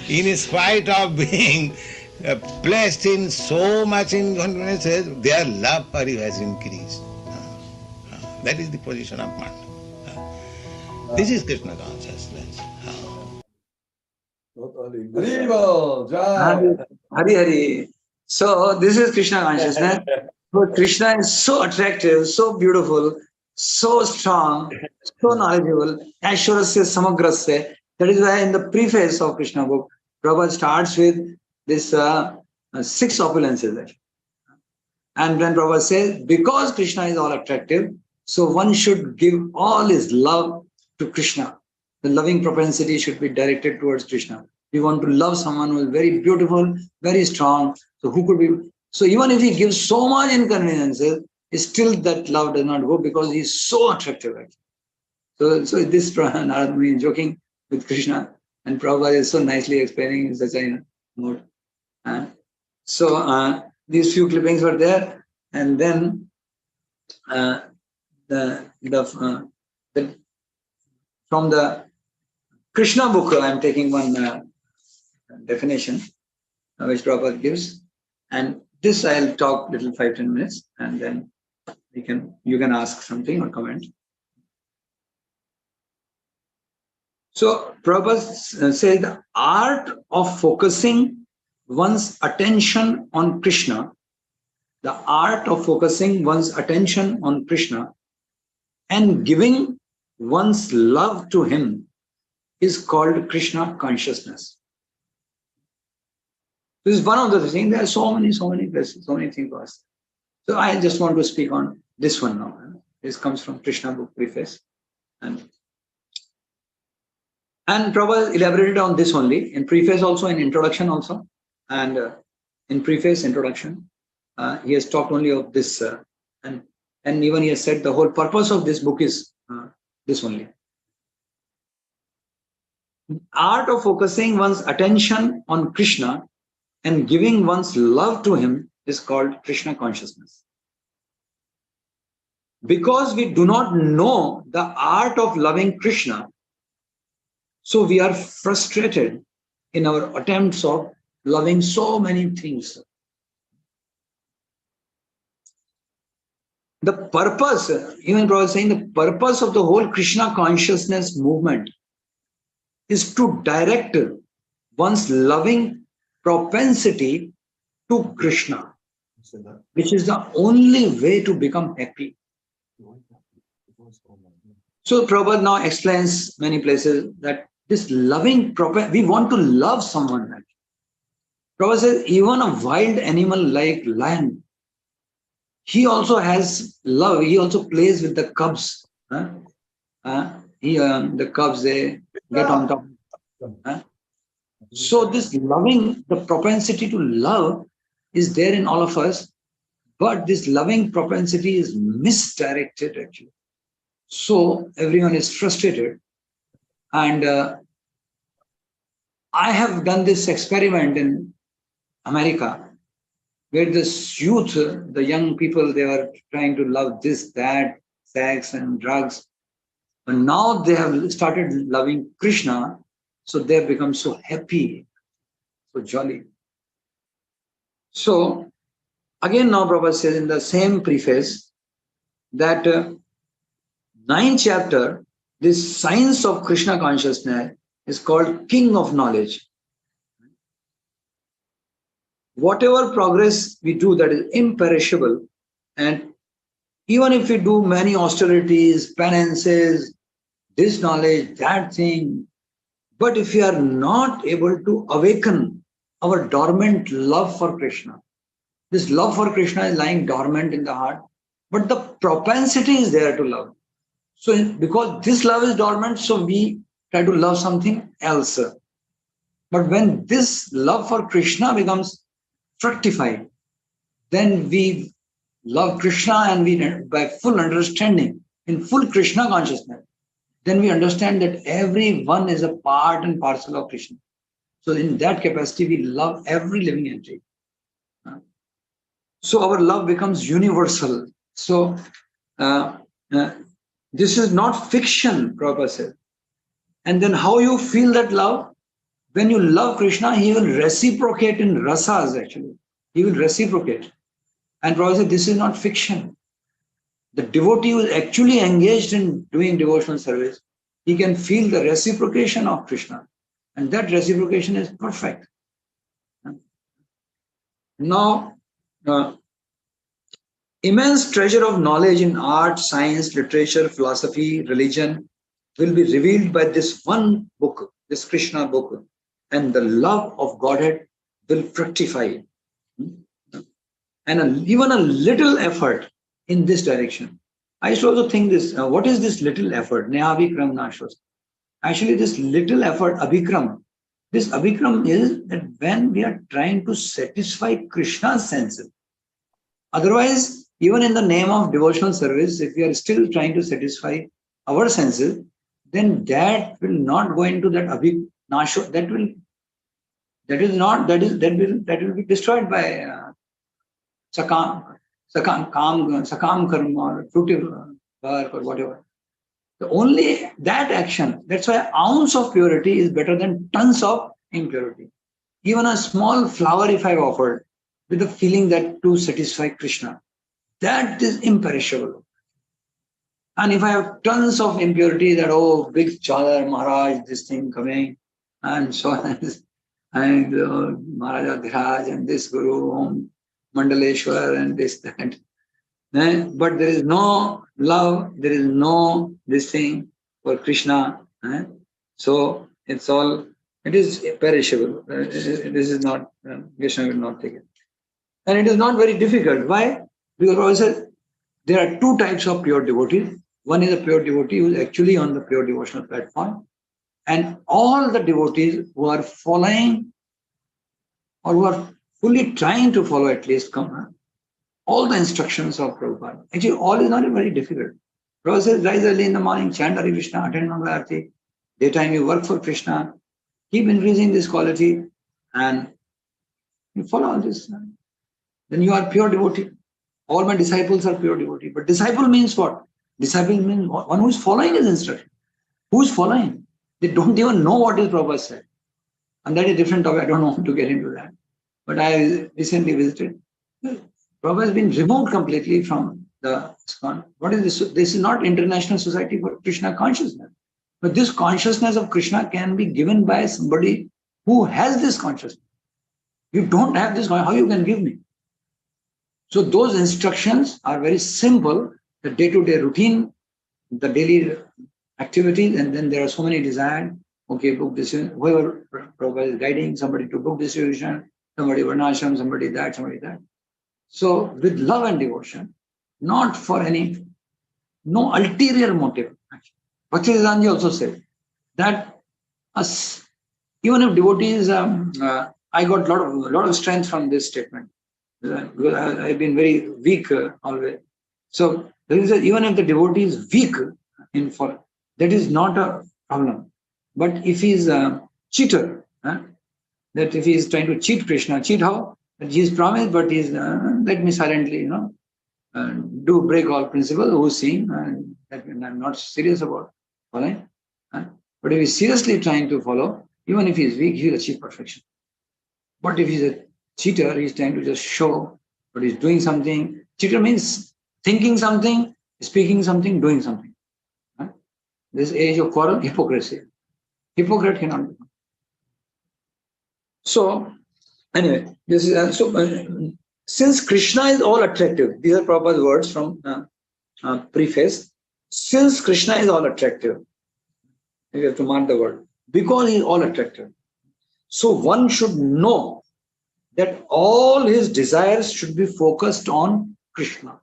In spite of being placed in so much inconveniences, their love for you has increased. That is the position of man. This is Krishna consciousness. Hari Hari. So this is Krishna consciousness. So Krishna is so attractive, so beautiful, so strong, so knowledgeable. Aishwarasya samagrasya. That is why in the preface of Krishna book, Prabhupada starts with this 6 opulences. And then Prabhupada says, because Krishna is all attractive, so one should give all his love to Krishna. The loving propensity should be directed towards Krishna. We want to love someone who is very beautiful, very strong. So who could be? So even if he gives so much inconveniences, still that love does not go because he is so attractive. So this Narad Muni is joking with Krishna, and Prabhupada is so nicely explaining in such a mode. So these few clippings were there, and then from the Krishna book, I am taking one definition which Prabhupada gives, and this I'll talk little 5-10 minutes, and then you can ask something or comment. So Prabhupada says the art of focusing one's attention on Krishna, the art of focusing one's attention on Krishna and giving one's love to him is called Krishna consciousness. This is one of the things. There are so many places, so many things for us. So I just want to speak on this one now. This comes from Krishna book preface. And Prabhupada elaborated on this only, in preface also, in introduction also. And in preface, introduction, he has talked only of this. And even he has said the whole purpose of this book is this only. Art of focusing one's attention on Krishna and giving one's love to him is called Krishna consciousness. Because we do not know the art of loving Krishna, so we are frustrated in our attempts of loving so many things. The purpose, even Prabhupada is saying, the purpose of the whole Krishna consciousness movement is to direct one's loving propensity to Krishna, which is the only way to become happy. So Prabhupada now explains many places that this loving propensity, we want to love someone. Prabhupada says even a wild animal like lion, he also has love. He also plays with the cubs. The cubs, they get on top. So this loving, the propensity to love is there in all of us, but this loving propensity is misdirected actually. So everyone is frustrated. And I have done this experiment in America, where this youth, the young people, they were trying to love this, that, sex and drugs. But now they have started loving Krishna, so they have become so happy, so jolly. So again now Prabhupada says in the same preface that 9th chapter, this science of Krishna consciousness is called King of Knowledge. Whatever progress we do that is imperishable, and even if we do many austerities, penances, this knowledge, that thing, but if we are not able to awaken our dormant love for Krishna, this love for Krishna is lying dormant in the heart, but the propensity is there to love. So because this love is dormant, so we try to love something else. But when this love for Krishna becomes fructified, then we love Krishna, and we, by full understanding, in full Krishna consciousness, then we understand that everyone is a part and parcel of Krishna. So in that capacity, we love every living entity. So our love becomes universal. So this is not fiction, Prabhupada said. And then how you feel that love? When you love Krishna, he will reciprocate in rasas actually. He will reciprocate. And Prabhupada said, this is not fiction. The devotee who is actually engaged in doing devotional service, he can feel the reciprocation of Krishna. And that reciprocation is perfect. Now, immense treasure of knowledge in art, science, literature, philosophy, religion will be revealed by this one book, this Krishna book, and the love of Godhead will fructify. And even a little effort in this direction I used to also think this, what is this little effort? Neha Abhikram Nashos. Actually, this little effort, Abhikram, this Abhikram is that when we are trying to satisfy Krishna's senses. Otherwise, even in the name of devotional service, if we are still trying to satisfy our senses, then that will not go into that Abhikanasho, that will be destroyed by sakam karma or fruitive work or whatever. The only that action, that's why ounce of purity is better than tons of impurity. Even a small flower, if I've offered, with the feeling that to satisfy Krishna, that is imperishable. And if I have tons of impurity, that oh, big Chadar Maharaj, this thing coming, and so on, and Maharaj Adhiraj, and this Guru, Om Mandaleshwar, and this, that. But there is no love, there is no this thing for Krishna. So it's all, it is perishable. This is not, Krishna will not take it. And it is not very difficult. Why? Because also there are two types of pure devotees. One is a pure devotee who is actually on the pure devotional platform. And all the devotees who are following or who are fully trying to follow at least all the instructions of Prabhupada. Actually, all is not very difficult. Prabhupada says, rise early in the morning, chant Hare Krishna, attend Mangala Aarti. Daytime you work for Krishna. Keep increasing this quality and you follow all this. Then you are pure devotee. All my disciples are pure devotee. But disciple means what? Disciple means one who is following his instruction. Who is following? They don't even know what is Prabhupada said. And that is a different topic. I don't want to get into that. But I recently visited. Prabhupada has been removed completely from the ISKCON. What is this? This is not International Society for Krishna Consciousness. But this consciousness of Krishna can be given by somebody who has this consciousness. You don't have this, how you can give me? So those instructions are very simple, the day-to-day routine, the daily activities, and then there are so many desired. Okay, book this, whoever Prabhupada is guiding, somebody to book distribution, somebody Varnashram, somebody that, somebody that. So with love and devotion, not for any, no ulterior motive. Bhaktisiddhanji also said that us, even if devotees, I got a lot of strength from this statement. Because I've been very weak always. So even if the devotee is weak in follow, that is not a problem. But if he is a cheater, that if he is trying to cheat Krishna, cheat how? That he is promised, but he is let me silently, do break all principles. Who's seeing? And that I'm not serious about following. But if he is seriously trying to follow, even if he is weak, he will achieve perfection. But if he is a cheater, he's trying to just show, but he's doing something. Cheater means thinking something, speaking something, doing something. This age of quarrel, hypocrisy. Hypocrite cannot be. So, anyway, this is since Krishna is all attractive, these are Prabhupada's words from preface. Since Krishna is all attractive, you have to mark the word, because he is all attractive. So one should know that all his desires should be focused on Krishna.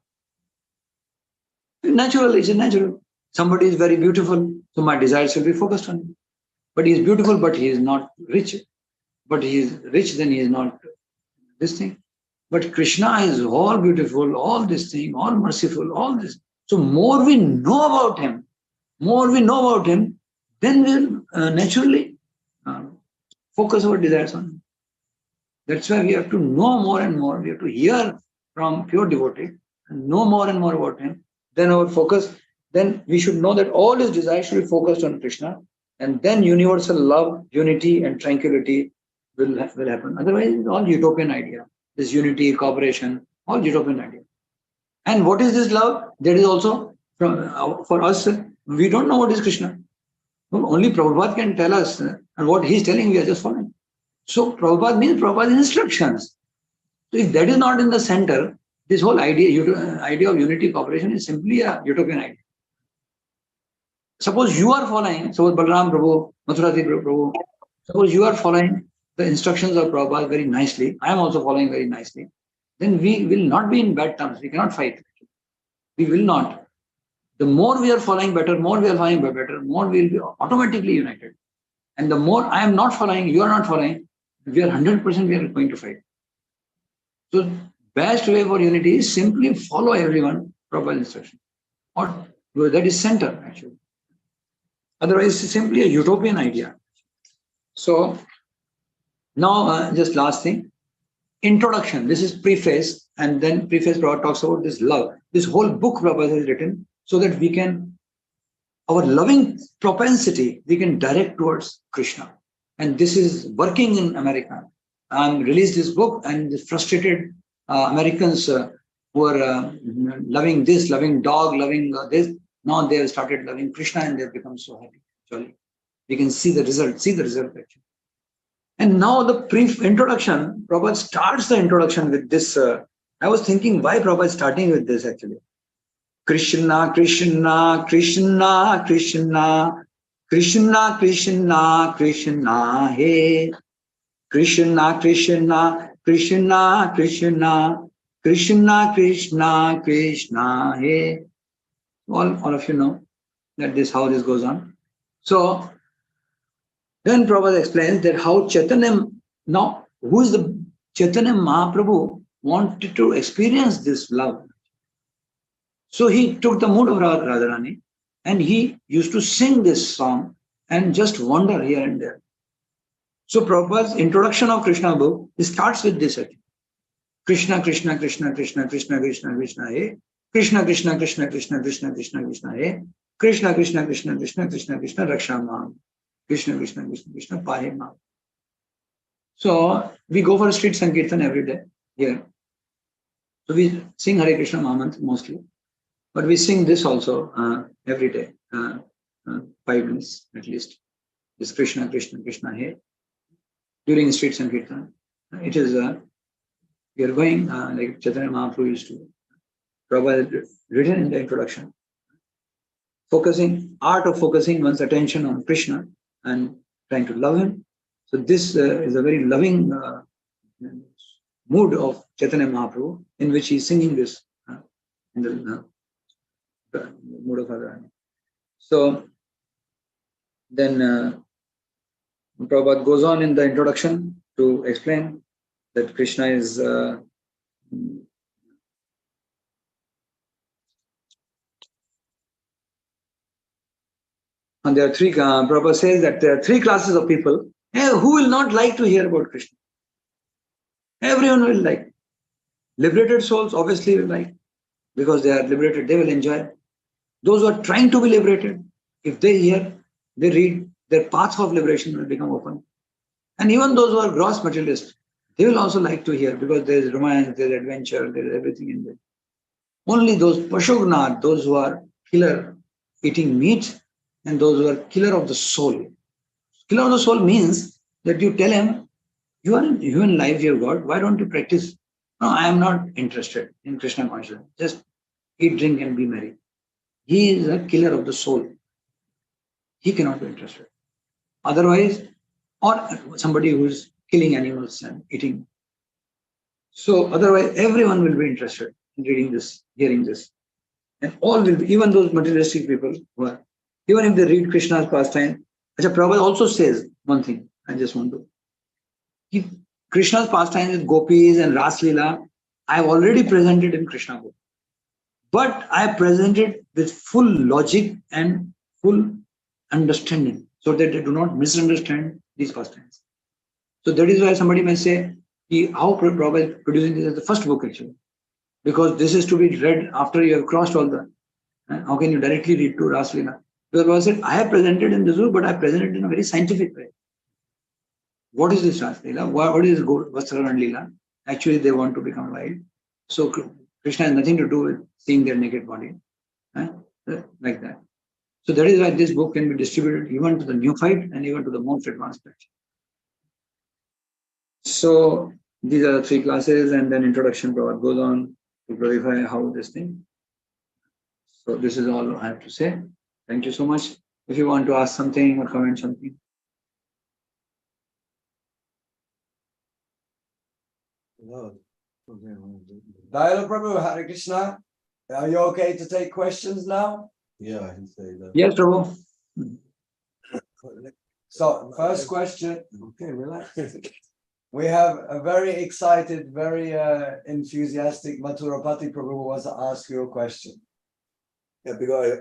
Naturally, it's natural. Somebody is very beautiful, so my desires should be focused on him. But he is beautiful, but he is not rich. But he is rich, then he is not this thing. But Krishna is all beautiful, all this thing, all merciful, all this. So more we know about him, then we'll naturally focus our desires on him. That's why we have to know more and more. We have to hear from pure devotee and know more and more about him. Then our focus, then we should know that all his desires should be focused on Krishna. And then universal love, unity and tranquility will happen. Otherwise, it's all utopian idea. This unity, cooperation, all utopian idea. And what is this love? That is also for us, we don't know what is Krishna. Only Prabhupada can tell us, and what he's telling, we are just following. So Prabhupada means Prabhupada's instructions. So if that is not in the center, this whole idea of unity, cooperation is simply a utopian idea. Suppose you are following, suppose Balaram Prabhu, Mathurati Prabhu, suppose you are following the instructions of Prabhupada very nicely, I am also following very nicely, then we will not be in bad terms. We cannot fight. We will not. The more we are following better, more we are following better, more we will be automatically united. And the more I am not following, you are not following, we are 100% we are going to fight. So best way for unity is simply follow everyone proper instruction. Or that is center actually. Otherwise, it's simply a utopian idea. So now just last thing. Introduction. This is preface, and then preface talks about this love. This whole book Prabhupada is written so that we can, our loving propensity, we can direct towards Krishna. And this is working in America. Released this book, and the frustrated Americans who are loving this, loving dog, loving this, now they have started loving Krishna and they've become so happy. Jolly. We can see the result actually. And now the introduction, Prabhupada starts the introduction with this. I was thinking why Prabhupada is starting with this actually. Krishna, Krishna, Krishna, Krishna, Krishna, Krishna, Krishna, hey. Krishna, Krishna, Krishna, Krishna, Krishna, Krishna, Krishna, hey. All of you know that how this goes on. So then Prabhupada explains that how Chaitanya, now who is the Chaitanya Mahaprabhu wanted to experience this love. So he took the mood of Radharani and he used to sing this song and just wander here and there. So Prabhupada's introduction of Krishna book, it starts with this again. Krishna, Krishna, Krishna, Krishna, Krishna, Krishna, Krishna, hey. Krishna, Krishna, Krishna, Krishna, Krishna, Krishna, Krishna, hey. Krishna, Krishna, Krishna, Krishna, Krishna, Krishna, Rakshama. Krishna, Krishna, Krishna, Krishna, Pahima. So we go for street Sankirtan every day here. So we sing Hare Krishna Mahamantra mostly. But we sing this also every day, 5 minutes at least. This Krishna, Krishna, Krishna, Hey. During street Sankirtan. It is, we are going like Chaitanya Mahaprabhu used to. Prabhupada written in the introduction. Art of focusing one's attention on Krishna and trying to love him. So this is a very loving mood of Chaitanya Mahaprabhu in which he is singing this in the mood of Radharani. So then Prabhupada goes on in the introduction to explain that Krishna is and there are three, Prabhupada says that there are 3 classes of people who will not like to hear about Krishna. Everyone will like. Liberated souls obviously will like, because they are liberated, they will enjoy. Those who are trying to be liberated, if they hear, they read, their path of liberation will become open. And even those who are gross materialists, they will also like to hear, because there is romance, there is adventure, there is everything in there. Only those Pashugnath, those who are killer, eating meat, and those who are killer of the soul. Killer of the soul means that you tell him, you are in human life, you have got, why don't you practice? No, I am not interested in Krishna consciousness. Just eat, drink, and be merry. He is a killer of the soul. He cannot be interested. Otherwise, or somebody who is killing animals and eating. So otherwise, everyone will be interested in reading this, hearing this. And all will be, even those materialistic people who are, even if they read Krishna's pastime. Prabhupada also says one thing, I just want to. Krishna's pastime with gopis and Ras Leela, I have already presented in Krishna book. But I presented with full logic and full understanding, so that they do not misunderstand these pastimes. So that is why somebody may say, how Prabhupada is producing this as the first book actually. Because this is to be read after you have crossed all the, how can you directly read to Ras Leela? Because Prabhupada said, I have presented in this book, but I presented in a very scientific way. What is this Ras Leela? What is Vastraran Leela? Actually, they want to become wild. So Krishna has nothing to do with seeing their naked body. Like that. So that is why this book can be distributed even to the neophyte and even to the most advanced practitioner. So these are the 3 classes, and then introduction Prabhupada goes on to clarify how this thing. So this is all I have to say. Thank you so much. If you want to ask something or comment something. Dayalu Prabhu, Hare Krishna. Are you okay to take questions now? Yeah, he said that. Yes, Prabhu. So first question, Okay, relax. we have a very excited, very enthusiastic Mathurapati Prabhu who wants to ask you a question. Yeah, because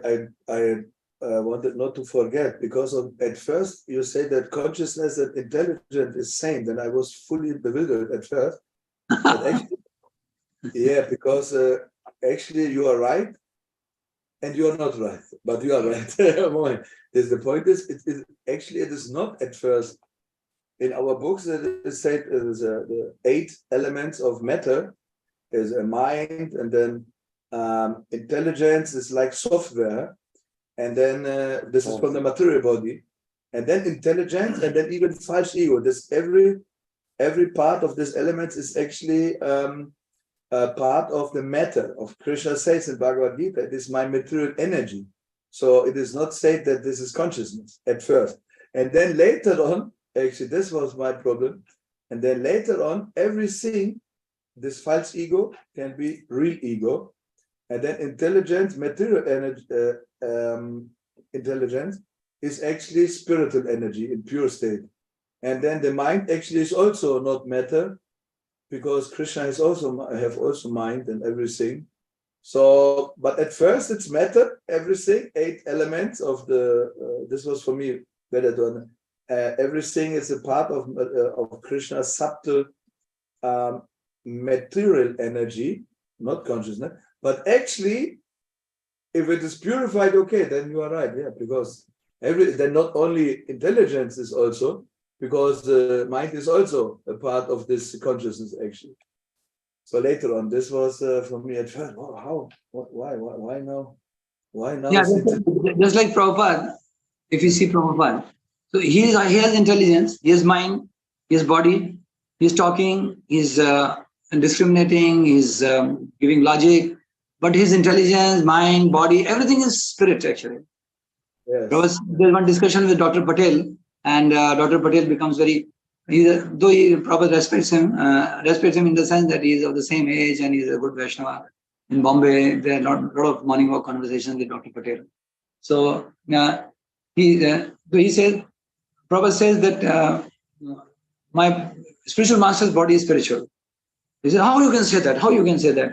I wanted not to forget, because at first you say that consciousness and intelligence is same, then I was fully bewildered at first. But actually, yeah, because actually you are right and you are not right, but you are right. The point is, it is not at first. In our books, it is said the 8 elements of matter is a mind, and then intelligence is like software, and then this is from the material body, and then intelligence, and then even false ego. This every part of this element is actually part of the matter. Of Krishna says in Bhagavad Gita, it is my material energy. So it is not said that this is consciousness at first, and then later on. Actually, this was my problem. And then later on, everything, this false ego can be real ego. And then intelligence, material energy, intelligence is actually spiritual energy in pure state. And then the mind actually is also not matter, because Krishna is also have also mind and everything. So, but at first it's matter, everything, 8 elements of the, this was for me better to understand. Everything is a part of Krishna's subtle material energy, not consciousness. But actually, if it is purified, okay, then you are right. Yeah, because then not only intelligence is also, because the mind is also a part of this consciousness actually. So later on, this was for me at first. Oh, how? Why now? Why now? Yeah, just like Prabhupada. If you see Prabhupada, so he has intelligence, he has mind, he has body, he's talking, he's discriminating, he's giving logic, but his intelligence, mind, body, everything is spirit actually. Yes. There's one discussion with Dr. Patel, and Dr. Patel becomes very, though Prabhupada respects him in the sense that he is of the same age and he's a good Vaishnava. In Bombay, there are a lot of morning walk conversations with Dr. Patel. So he says, Prabhupada says that my spiritual master's body is spiritual. He said, how you can say that? How you can say that?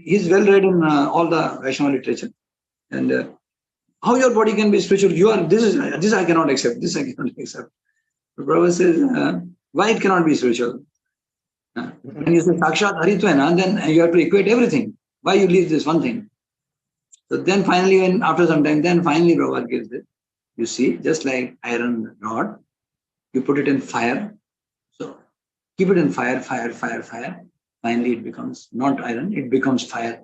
He's well read in all the Vaishnava literature. And how your body can be spiritual? This I cannot accept. This I cannot accept. The Prabhupada says, why it cannot be spiritual? When you say Sakshat Haritvena, then you have to equate everything. Why you leave this one thing? So then finally, after some time, then finally Prabhupada gives it. You see, just like iron rod, you put it in fire. So keep it in fire. Finally, it becomes not iron, it becomes fire.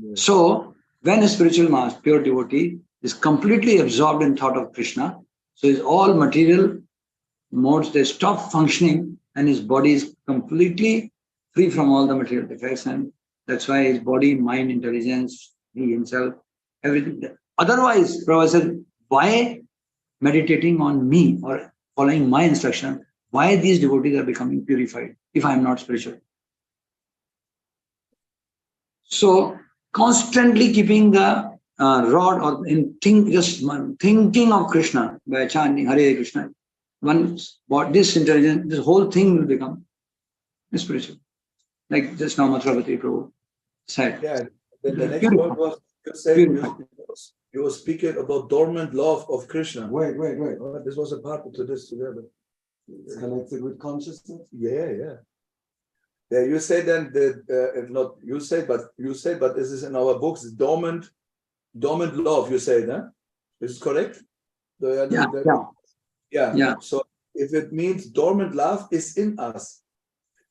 Yes. So when a spiritual master, pure devotee, is completely absorbed in thought of Krishna, so his all material modes, they stop functioning and his body is completely free from all the material defects, and that's why his body, mind, intelligence, he himself, everything. Otherwise, Prabhupada said, why meditating on me or following my instruction, why these devotees are becoming purified if I am not spiritual? So constantly keeping the rod or just thinking of Krishna by chanting Hare Krishna, this intelligence, this whole thing will become spiritual. Like just now Mathurapati Prabhu said. Yeah, the next point was you said you were speaking about dormant love of Krishna. Wait. This was a part to this together. It's connected with consciousness? Yeah. Yeah, you say then that not you say, but this is in our books, dormant love. You say that is this correct? Yeah. So if it means dormant love is in us,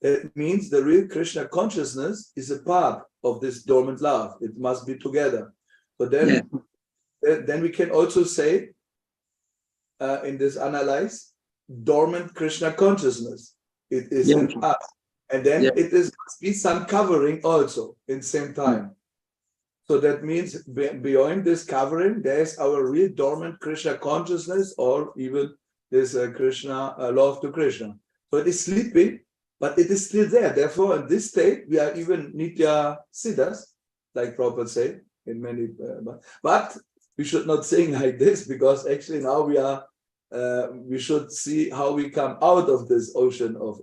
that means the real Krishna consciousness is a part of this dormant love. It must be together. So then we can also say in this analyze dormant Krishna consciousness. It is in us. And then it must be some covering also in same time. So that means beyond this covering, there's our real dormant Krishna consciousness, or even this Krishna love to Krishna. So it is sleeping, but it is still there. Therefore, in this state, we are even Nitya Siddhas, like Prabhupada said, in many. But we should not sing like this, because actually now we should see how we come out of this ocean of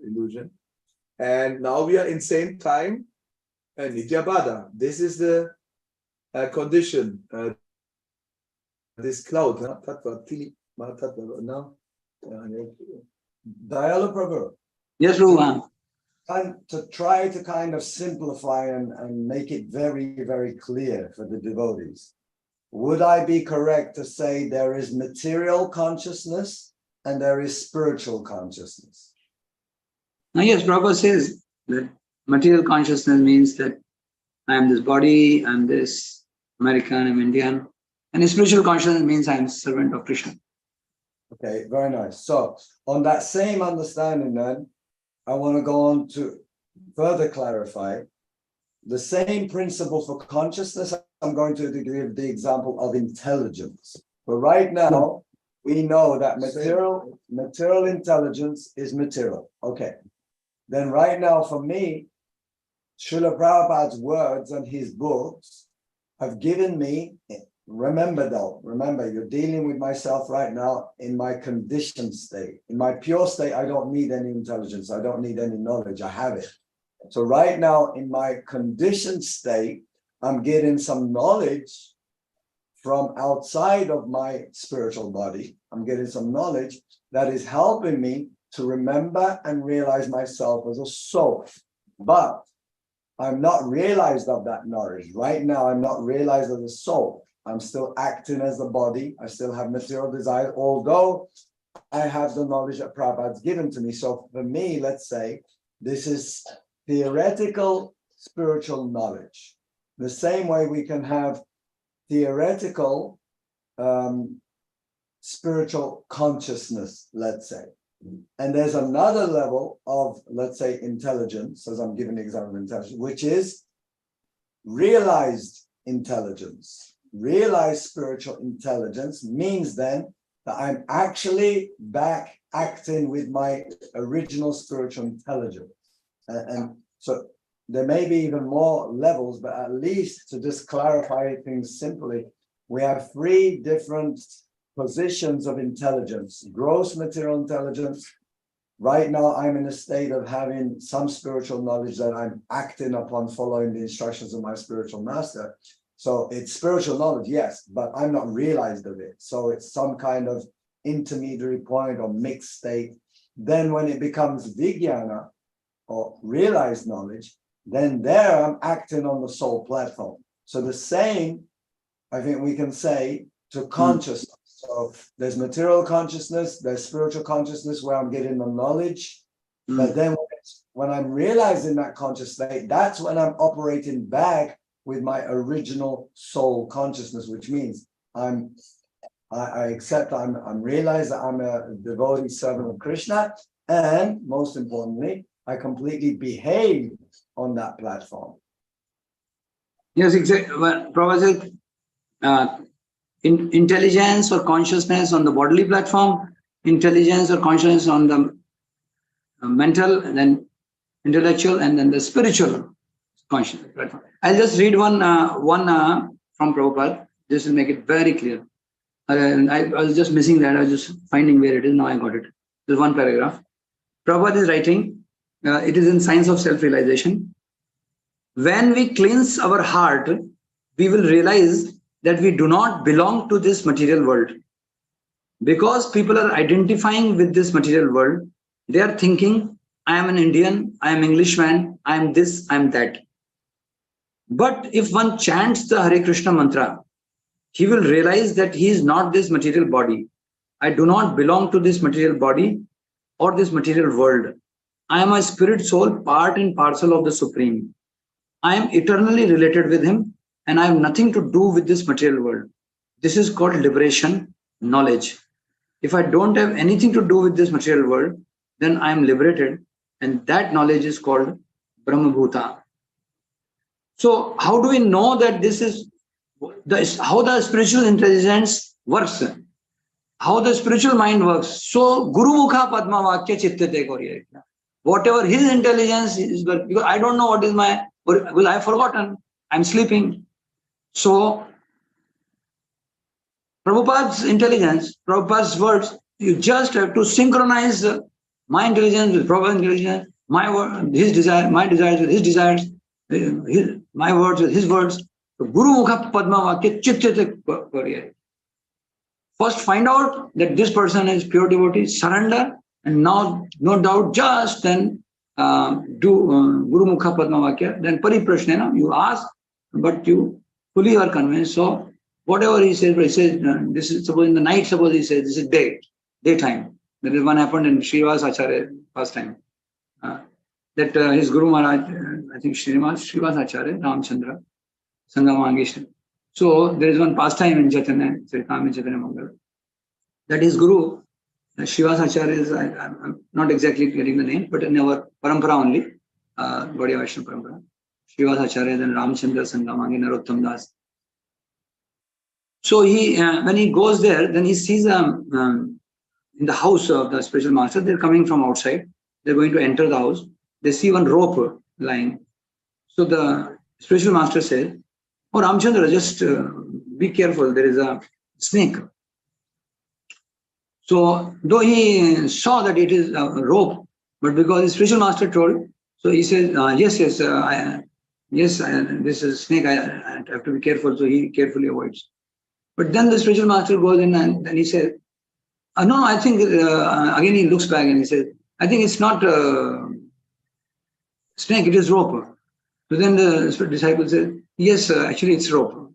illusion. And now we are in same time Nityabada. This is the condition. This cloud. No? Dayalu Prabhu. Yes, Prabhu. And to try to kind of simplify and make it very, very clear for the devotees, would I be correct to say there is material consciousness and there is spiritual consciousness? Now, yes, Prabhupada says that material consciousness means that I am this body, I am this American, I am Indian. And spiritual consciousness means I am servant of Krishna. Okay, very nice. So on that same understanding then, I want to go on to further clarify the same principle for consciousness. I'm going to give the example of intelligence. But right now, we know that material intelligence is material. Okay. Then right now, for me, Srila Prabhupada's words and his books have given me, remember, you're dealing with myself right now in my conditioned state. In my pure state, I don't need any intelligence. I don't need any knowledge. I have it. So right now, in my conditioned state, I'm getting some knowledge from outside of my spiritual body. I'm getting some knowledge that is helping me to remember and realize myself as a soul. But I'm not realized of that knowledge. Right now, I'm not realized as a soul. I'm still acting as a body. I still have material desires, although I have the knowledge that Prabhupada's given to me. So for me, let's say, this is theoretical spiritual knowledge. The same way we can have theoretical spiritual consciousness, let's say. And there's another level of, let's say, intelligence, as I'm giving the example of intelligence, which is realized intelligence. Realized spiritual intelligence means then that I'm actually back acting with my original spiritual intelligence. And so there may be even more levels, but at least to just clarify things simply, we have 3 different positions of intelligence. Gross material intelligence. Right now, I'm in a state of having some spiritual knowledge that I'm acting upon, following the instructions of my spiritual master. So it's spiritual knowledge, yes, but I'm not realized of it. So it's some kind of intermediary point or mixed state. Then when it becomes vijnana, or realized knowledge, then there I'm acting on the soul platform. So the same, I think we can say, to consciousness. So there's material consciousness, there's spiritual consciousness where I'm getting the knowledge. But then when I'm realizing that conscious state, that's when I'm operating back with my original soul consciousness, which means I accept, I'm realized that I'm a devotee servant of Krishna, and most importantly, I completely behave on that platform. Yes, exactly. Well, Prabhupada said, intelligence or consciousness on the bodily platform, intelligence or consciousness on the mental, and then intellectual, and then the spiritual consciousness platform. I'll just read one from Prabhupada, just to make it very clear. I was just missing that. I was just finding where it is. Now I got it. There's one paragraph. Prabhupada is writing, it is in Science of Self-Realization. When we cleanse our heart, we will realize that we do not belong to this material world. Because people are identifying with this material world, they are thinking, I am an Indian, I am Englishman, I am this, I am that. But if one chants the Hare Krishna mantra, he will realize that he is not this material body. I do not belong to this material body or this material world. I am a spirit soul, part and parcel of the Supreme. I am eternally related with him, and I have nothing to do with this material world. This is called liberation, knowledge. If I don't have anything to do with this material world, then I am liberated, and that knowledge is called Brahma Bhuta. So how do we know that this is how the spiritual intelligence works? How the spiritual mind works? So Guru Mukha Padma Vakya Chittate Korya. Whatever his intelligence is, because I don't know what is my, because I've forgotten, I'm sleeping. So, Prabhupada's intelligence, Prabhupada's words, you just have to synchronize my intelligence with Prabhupada's intelligence, my word, his desire, my desires with his desires, my words with his words. So, Guru Mukha Padma Vakya Chitta. First, find out that this person is pure devotee, surrender, and now, no doubt, just then do Guru Mukha Padma Vakya, then Pariprashnena, you ask, but you fully are convinced. So, whatever he says, this is, suppose in the night, suppose he says, this is daytime. There is one happened in Srivas Acharya first time. That his Guru Maharaj, I think Srivas Acharya, Ramchandra, Sangamangesh. So there is one pastime in Chaitanya, Charitamrita Chaitanya Mangal. That is Guru, Srivas Acharya is, I'm not exactly getting the name, but in our parampara only, Gaudiya Vaishnava parampara. Srivas Acharya, then Ramchandra, Sangamangesh, Narottam Das. So he, when he goes there, then he sees in the house of the spiritual master, they're coming from outside. They're going to enter the house. They see one rope lying. So the spiritual master says, "Oh, Ramchandra, just be careful. There is a snake." So though he saw that it is a rope, but because the spiritual master told, so he says, "Yes, this is a snake. I have to be careful." So he carefully avoids. But then the spiritual master goes in and then he says, "No, I think," again he looks back and he says, "I think it's not snake, it is rope." So then the disciple says, "Yes, actually it's rope."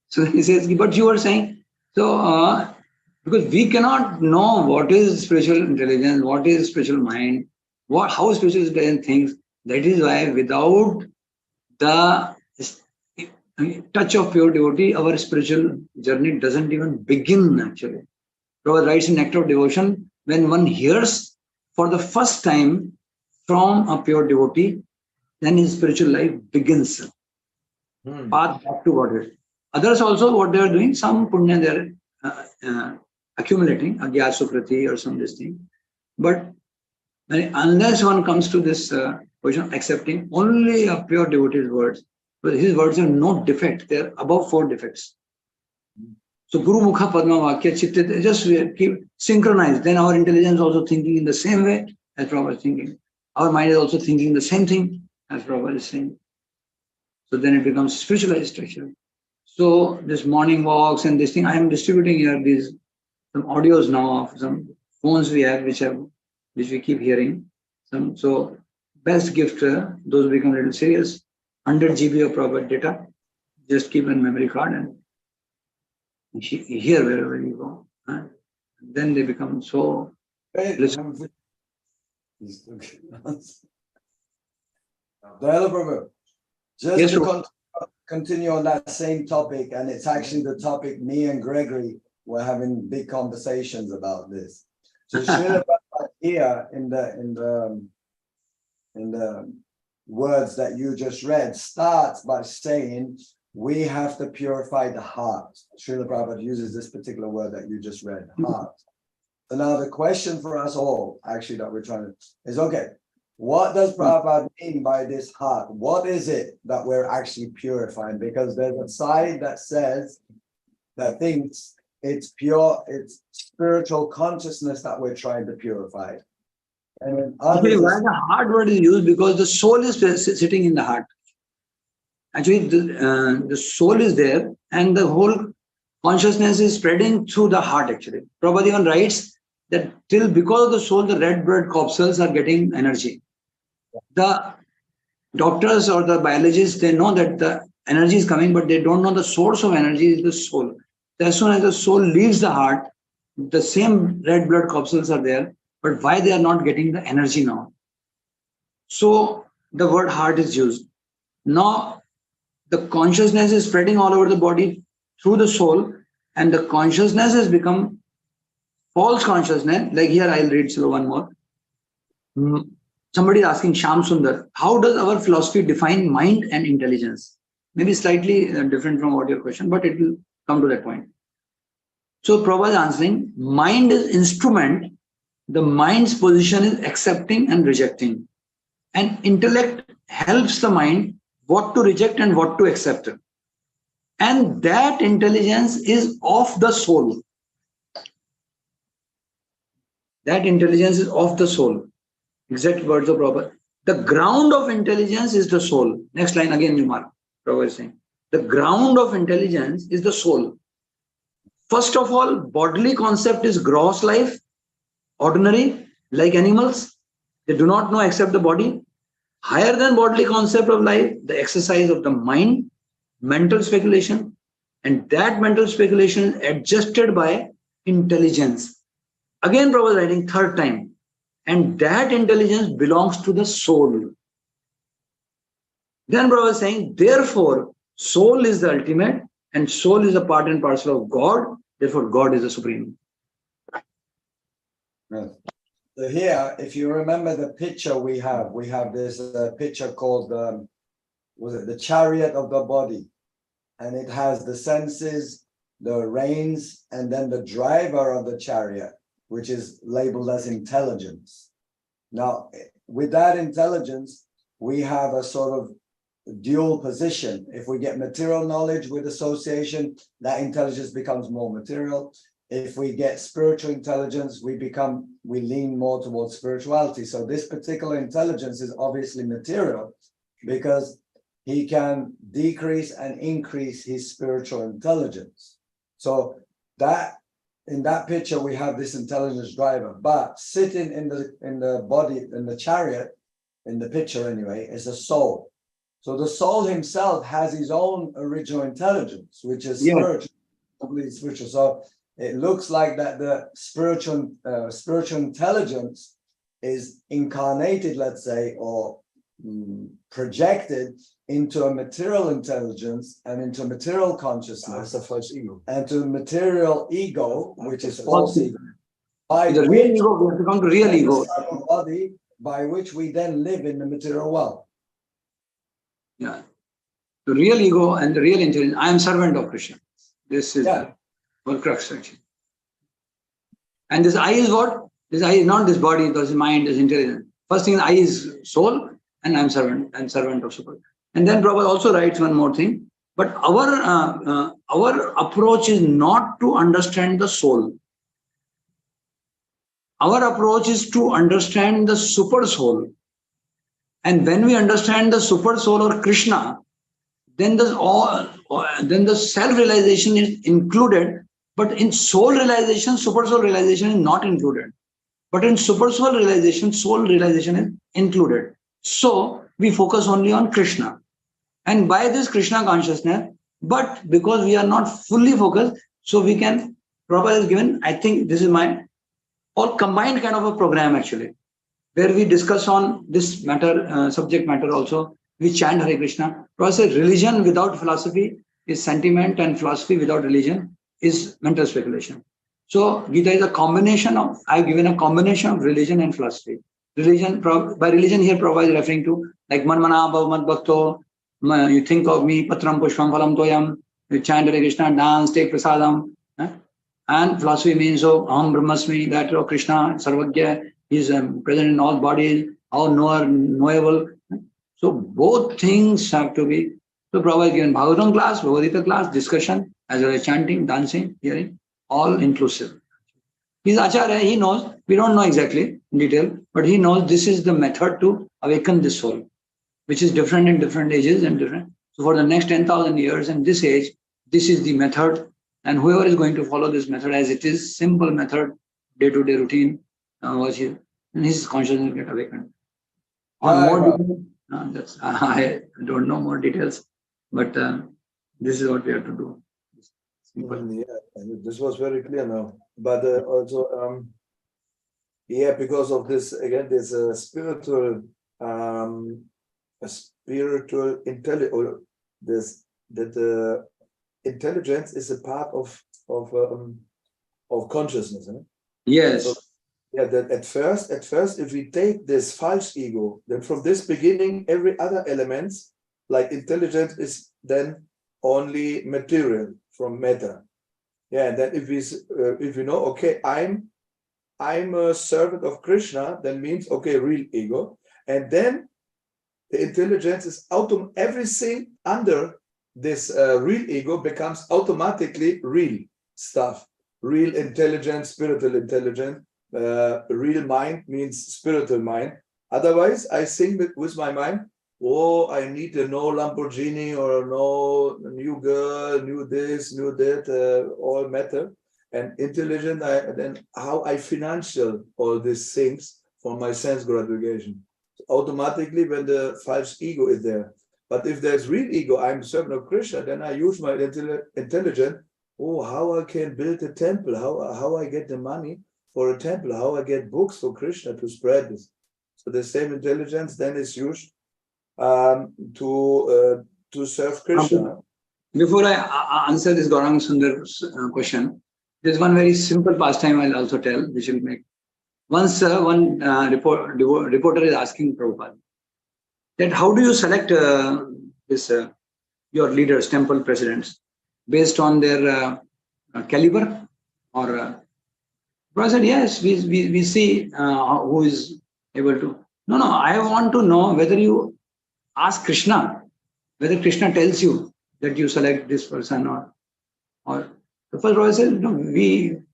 So he says, "But you were saying," so because we cannot know what is spiritual intelligence, what is spiritual mind, how spiritual intelligence thinks. That is why without the touch of pure devotee, our spiritual journey doesn't even begin actually. Prabhupada writes in Nectar of Devotion, when one hears for the first time from a pure devotee, then his spiritual life begins. Path back to Godhead. Others also, what they are doing, some punya they are accumulating, agyat sukriti or some this thing. But unless one comes to this position of accepting only a pure devotee's words, but his words have no defect, they are above 4 defects. So Guru Mukha Padma Vakya Chitta, just keep synchronized. Then our intelligence also thinking in the same way as Prabhupada is thinking. Our mind is also thinking the same thing as Prabhupada is saying. So then it becomes spiritualized actually. So this morning walks and this thing, I am distributing here these some audios now of some phones we have which we keep hearing. So best gift, those who become a little serious, 100 GB of Prabhupada data, just keep in memory card and hear wherever you go. Then they become so. Dayalu Prabhu, just Yes, to continue on that same topic, and it's actually the topic me and Gregory were having big conversations about this. So Srila Prabhupada here in the words that you just read starts by saying we have to purify the heart. Srila Prabhupada uses this particular word that you just read, heart. So now the question for us all, actually, that we're trying to is, okay, what does Prabhupada mean by this heart? What is it that we're actually purifying? Because there's a side that says, that thinks it's pure, it's spiritual consciousness that we're trying to purify. And actually, why the heart word is used? Because the soul is sitting in the heart. Actually, the soul is there and the whole consciousness is spreading through the heart actually. Prabhupada even writes that because of the soul, the red blood corpuscles are getting energy. The doctors or the biologists, they know that the energy is coming, but they don't know the source of energy is the soul. As soon as the soul leaves the heart, the same red blood corpuscles are there, but why they are not getting the energy now? So the word heart is used. Now the consciousness is spreading all over the body through the soul, and the consciousness has become false consciousness. Like here, I'll read slow one more. Somebody is asking Shyam Sundar, how does our philosophy define mind and intelligence? Maybe slightly different from what your question, but it will come to that point. So Prabhupada is answering, mind is instrument. The mind's position is accepting and rejecting. And intellect helps the mind what to reject and what to accept. And that intelligence is of the soul. That intelligence is of the soul. Exact words of Prabhupada. The ground of intelligence is the soul. Next line again, you mark. Prabhupada is saying. The ground of intelligence is the soul. First of all, bodily concept is gross life, ordinary, like animals. They do not know except the body. Higher than bodily concept of life, the exercise of the mind, mental speculation, and that mental speculation is adjusted by intelligence. Again, Prabhupada writing third time, and that intelligence belongs to the soul. Then Prabhupada is saying, therefore, soul is the ultimate, and soul is a part and parcel of God. Therefore, God is the supreme. Yes. So here, if you remember the picture we have this picture called was it the chariot of the body, and it has the senses, the reins, and then the driver of the chariot, which is labeled as intelligence. Now, with that intelligence, we have a sort of dual position. If we get material knowledge with association, that intelligence becomes more material. If we get spiritual intelligence, we lean more towards spirituality. So this particular intelligence is obviously material because he can decrease and increase his spiritual intelligence. So that in that picture, we have this intelligence driver, but sitting in the body, in the chariot, in the picture anyway, is a soul. So the soul himself has his own original intelligence, which is spiritual, completely spiritual. So it looks like that the spiritual intelligence is incarnated, let's say, or projected into a material intelligence and into material consciousness, That's a false ego. and to material ego, which is false ego. The real ego, we have to come to real ego. Body by which we then live in the material world. Yeah. The real ego and the real intelligence. I am servant of Krishna. This is the whole crux actually. And this I is what? This I is not this body, this mind, this intelligence. First thing, I is soul, and I am servant of Super. And then Prabhupada also writes one more thing. But our approach is not to understand the soul. Our approach is to understand the super soul. And when we understand the super soul or Krishna, then the self-realization is included. But in soul realization, super soul realization is not included. But in super soul realization is included. So we focus only on Krishna. And by this Krishna consciousness, but because we are not fully focused, so we can, Prabhupada is given, I think this is my all combined kind of a program actually, where we discuss on this matter, subject matter also. We chant Hare Krishna. Prabhupada says religion without philosophy is sentiment, and philosophy without religion is mental speculation. So Gita is a combination of, I've given a combination of religion and philosophy. Religion, by religion here Prabhupada is referring to like Manmana Bhavamat Bhakto, you think of me, Patram Pushpam Phalam Toyam, you chant Hare Krishna, dance, take prasadam. And philosophy means Aham Brahmasmi, that of Krishna, Sarvagya, is present in all bodies, all knowable. So both things have to be. So Prabhupada is given Bhagavatam class, Bhagavad Gita class, discussion, as well as chanting, dancing, hearing, all inclusive. He's Acharya, he knows, we don't know exactly in detail, but he knows this is the method to awaken this soul, which is different in different ages and different. So for the next 10,000 years in this age, this is the method. And whoever is going to follow this method as it is, simple method, day-to-day routine, was here, and his consciousness get awakened. On more details, I don't know more details, but this is what we have to do. Yeah, this was very clear now. But also, because of this, again, this spiritual intelligence, this that intelligence is a part of consciousness. Eh? Yes. So, that at first, if we take this false ego, then from this beginning, every other element, like intelligence, is then only material from matter. Yeah, and then if we know, okay, I'm a servant of Krishna, then means okay, real ego, and then the intelligence is everything under this real ego becomes automatically real stuff, real intelligence, spiritual intelligence. Real mind means spiritual mind. Otherwise, I think with my mind, oh, I need a no Lamborghini or no new girl, new this, new that, all matter. And intelligent, then how I financial all these things for my sense gratification. Automatically, when the false ego is there. But if there's real ego, I'm servant of Krishna, then I use my intelligence. Oh, how I can build a temple, how I get the money for a temple, how I get books for Krishna to spread this. So the same intelligence then is used to serve Krishna. Before I answer this Gaurang Sundar's question, there's one very simple pastime I'll also tell, which will make. Once one reporter is asking Prabhupada that how do you select your leaders, temple presidents, based on their caliber? Or Prabhupada said, yes, we see who is able to. No, I want to know whether you ask Krishna, whether Krishna tells you that you select this person or the first Prabhupada said, no,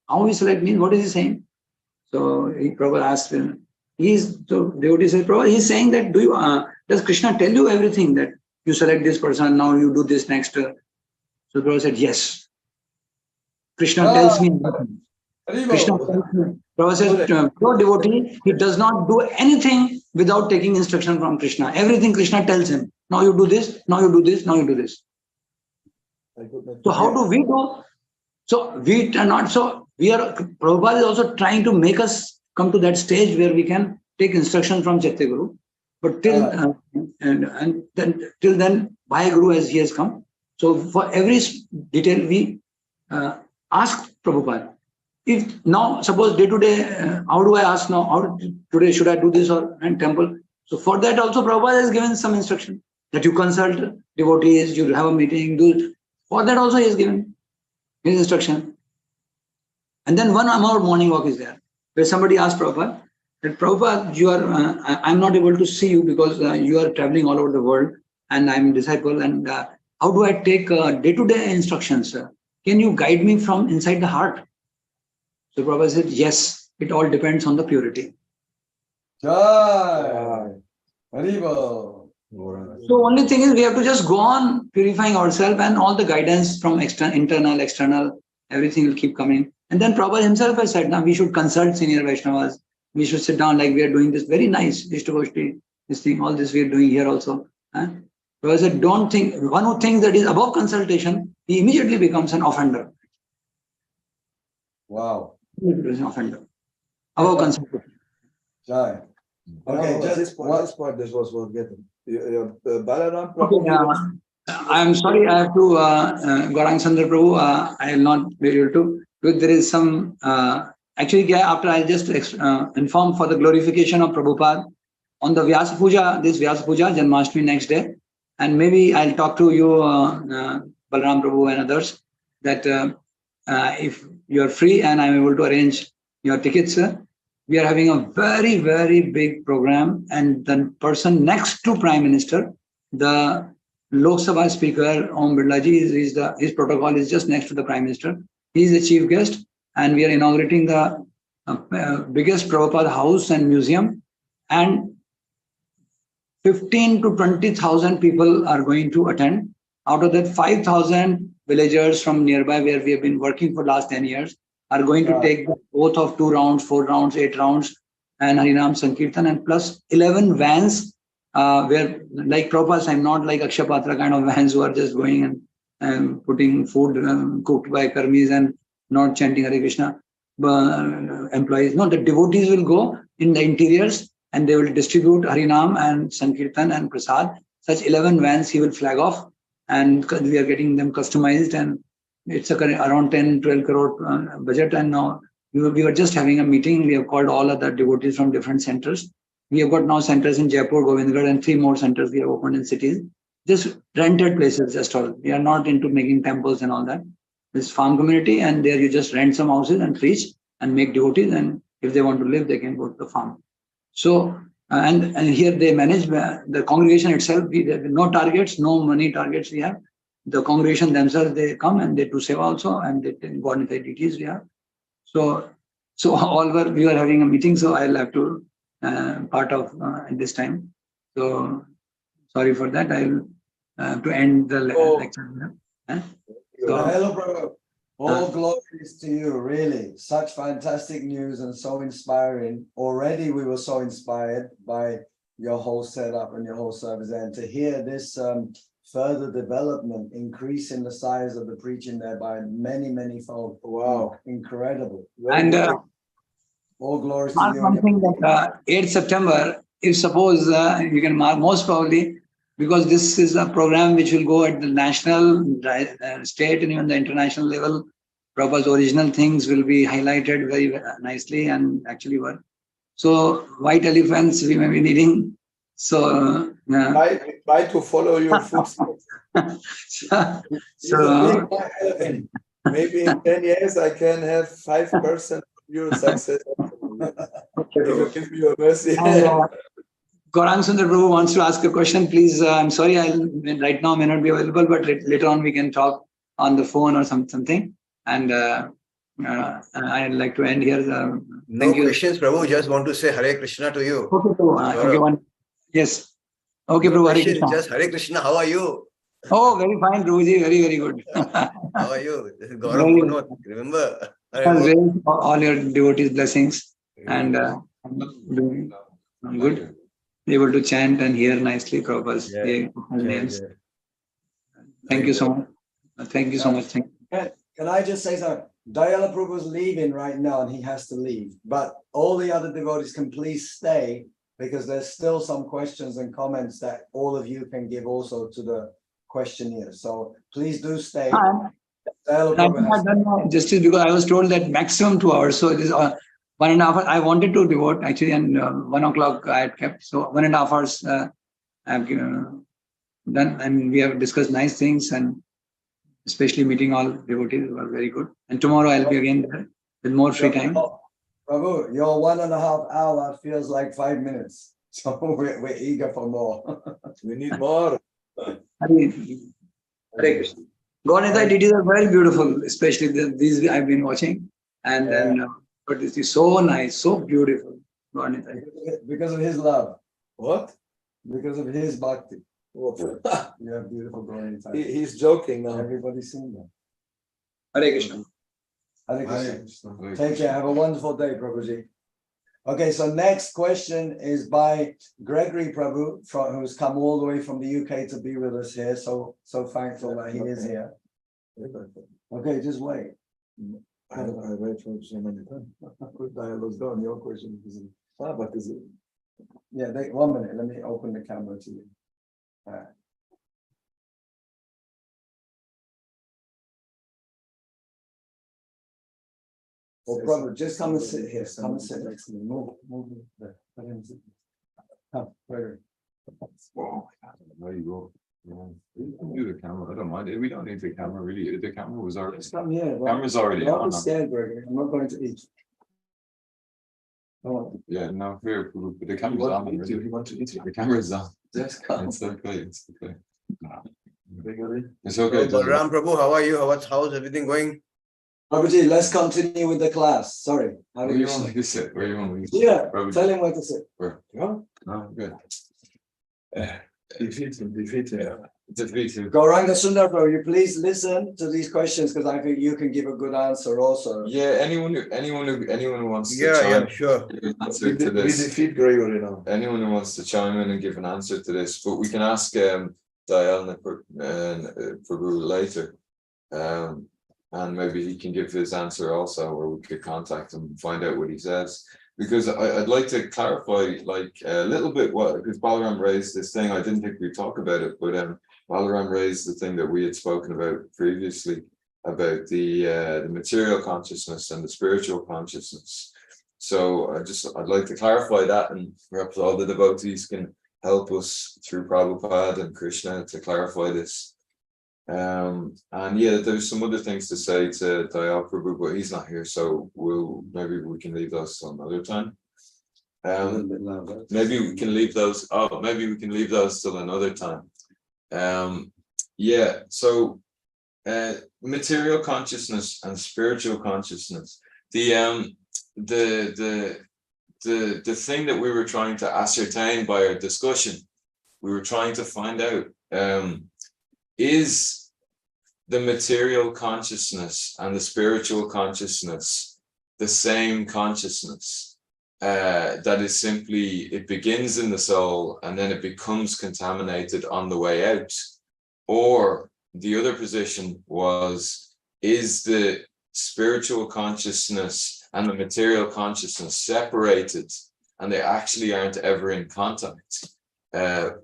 how we select means what is he saying? So Prabhupada asked him, devotee said, Prabhupada, he's saying that does Krishna tell you everything that you select this person, now you do this next? So Prabhupada said, yes. Krishna tells me everything. Krishna tells me. Prabhupada said, pure devotee, he does not do anything without taking instruction from Krishna. Everything Krishna tells him. Now you do this, now you do this, now you do this. So how do we do? So we are not, so we are, Prabhupada is also trying to make us come to that stage where we can take instruction from Chaitya Guru. But till then, by Guru as he has come. So for every detail we ask Prabhupada. If now, suppose day to day, how do I ask now? How today should I do this or in temple? So for that also Prabhupada has given some instruction that you consult devotees, you have a meeting, do it. For that also he has given his instruction. And then 1 hour morning walk is there, where somebody asked Prabhupada that Prabhupada, you are, I'm not able to see you because you are traveling all over the world and I'm a disciple. And how do I take day-to-day instructions? Can you guide me from inside the heart? So Prabhupada said, yes, it all depends on the purity. Jai. Haribo. So only thing is we have to just go on purifying ourselves and all the guidance from internal, external, everything will keep coming. And then Prabhupada himself has said, now we should consult senior Vaishnavas. We should sit down like we are doing this very nice, Ishtagoshti, this thing, all this we are doing here also. Prabhupada said, don't think, one who thinks that is above consultation, he immediately becomes an offender. Wow. He becomes an offender. Above consultation. Jai. Okay, This just point, this was forgotten. Balaram Okay, Prabhu. I'm sorry, I have to, Gaurang Sundar Prabhu, I will not be able to. Because there is some, actually, after I just inform for the glorification of Prabhupada on the Vyasa Puja, this Vyasa Puja, Janmashtami next day. And maybe I'll talk to you, Balaram Prabhu and others, that if you're free and I'm able to arrange your tickets, we are having a very, very big program. And the person next to Prime Minister, the Lok Sabha Speaker, Om Birla ji, his protocol is just next to the Prime Minister. He is the chief guest, and we are inaugurating the biggest Prabhupada house and museum. And 15 to 20,000 people are going to attend. Out of that, 5,000 villagers from nearby, where we have been working for the last 10 years, are going to take the oath of 2 rounds, 4 rounds, 8 rounds, and Harinam Sankirtan, and plus 11 vans, where like Prabhupada, I'm not like Akshapatra kind of vans who are just going and putting food cooked by karmis and not chanting Hare Krishna employees. No, the devotees will go in the interiors and they will distribute Harinam and Sankirtan and Prasad. Such 11 vans he will flag off, and we are getting them customized, and it's around 10-12 crore budget. And now we were just having a meeting. We have called all other devotees from different centers. We have got now centers in Jaipur, Govindgarh, and 3 more centers we have opened in cities. Just rented places, just all. We are not into making temples and all that. This farm community, and there you just rent some houses and preach and make devotees. And if they want to live, they can go to the farm. So, and here they manage the congregation itself. There are no targets, no money targets we have. the congregation themselves, they come and they do seva also, and they go on with the deities we have. So we were having a meeting, so I'll have to part of at this time. So sorry for that. I'll have to end the lecture. So, Hello, brother. All glories to you, really. Such fantastic news and so inspiring. Already we were so inspired by your whole setup and your whole service, and to hear this further development, increase in the size of the preaching there by many fold. Wow, incredible. and all glories to mark you. one thing that 8th September, if suppose you can mark, most probably, because this is a program which will go at the national, state, and even the international level. Prabhupada's original things will be highlighted very nicely and actually work. So white elephants we may be needing. So try to follow your footsteps. so Maybe in 10 years I can have 5% of your success. If you give me your mercy. Gaurang Sundar Prabhu wants to ask a question. Please, I'm sorry, right now may not be available, but later on we can talk on the phone or something. And I'd like to end here. No questions, Prabhu. Just want to say Hare Krishna to you. Okay, Prabhu. Okay, one. Yes. Okay, No Prabhu. Hare question, Krishna. just Hare Krishna. How are you? Oh, very fine, Prabhuji. Very good. How are you? This is Gaurav Punot. Remember? All your devotees' blessings. And I'm good. Able to chant and hear nicely Prabhupada's names. Thank you so much. Thank you so much. Can I just say something? Dayalu Prabhu's leaving right now and he has to leave. But all the other devotees can please stay, because there's still some questions and comments that all of you can give also to the questionnaire. So please do stay. Justice, because I was told that maximum 2 hours. So it is 1.5 hours. I wanted to devote actually, and 1 o'clock I had kept. So 1.5 hours I have done, and we have discussed nice things, and especially meeting all devotees was very good. And tomorrow I'll be again there with more free time. Prabhu, your 1.5 hour feels like 5 minutes. So we're eager for more. We need more. Hare Krishna. Nitai deities are very beautiful, especially these I've been watching. And then, but this is so nice, so beautiful. Nitai. Because of his love. What? Because of his bhakti. What? You have beautiful glory. He's joking now. Everybody's seen that. Hare Krishna. Hare Krishna. Take care. Have a wonderful day, Prabhuji. Okay, so next question is by Gregory Prabhu, who's come all the way from the UK to be with us here. So thankful that he is here. Okay, just wait. I wait for so many times. Good dialogue's done. Your question is but is it? Yeah, 1 minute. Let me open the camera to you. Oh, brother, just come and sit here. Come and sit next to me. Move there. Let him sit. Come, Gregory. Oh, there you go. Yeah. We can do the camera. I don't mind. We don't need the camera really. The camera was already. Just come here. Camera's already Don't on. stand, Gregory. I'm not going to eat. Oh. Yeah, no, fair. But the camera's on. You want to eat it? The camera's on. Just come. It's okay. It's okay. Gregory. It's okay. Balram Prabhu, how are you? How's everything going? Prabhuji, let's continue with the class. Sorry. Where you want me to sit? Where you want me to sit? Yeah, Prabhuji. tell him where to sit. Where? No? No, good. Defeat him. Defeated. Gauranga Sundar, bro, you please listen to these questions, because I think you can give a good answer also. Yeah, anyone who wants to Yeah, sure. give an answer We to this. defeat Gregory now. Anyone who wants to chime in and give an answer to this, but we can ask Dayalu and Prabhu later. And maybe he can give his answer also, or we could contact him and find out what he says. Because I'd like to clarify like a little bit because Balaram raised this thing. I didn't think we'd talk about it, but Balaram raised the thing that we had spoken about previously about the material consciousness and the spiritual consciousness. So I'd like to clarify that, and perhaps all the devotees can help us through Prabhupada and Krishna to clarify this. And yeah, there's some other things to say to Dayalu Prabhu, but he's not here, so maybe we can leave those till another time. Maybe we can leave those. Maybe we can leave those till another time. Yeah, so material consciousness and spiritual consciousness. The thing that we were trying to ascertain by our discussion, we were trying to find out, is the material consciousness and the spiritual consciousness the same consciousness? That is simply, it begins in the soul and then it becomes contaminated on the way out. Or the other position was, is the spiritual consciousness and the material consciousness separated and they actually aren't ever in contact? And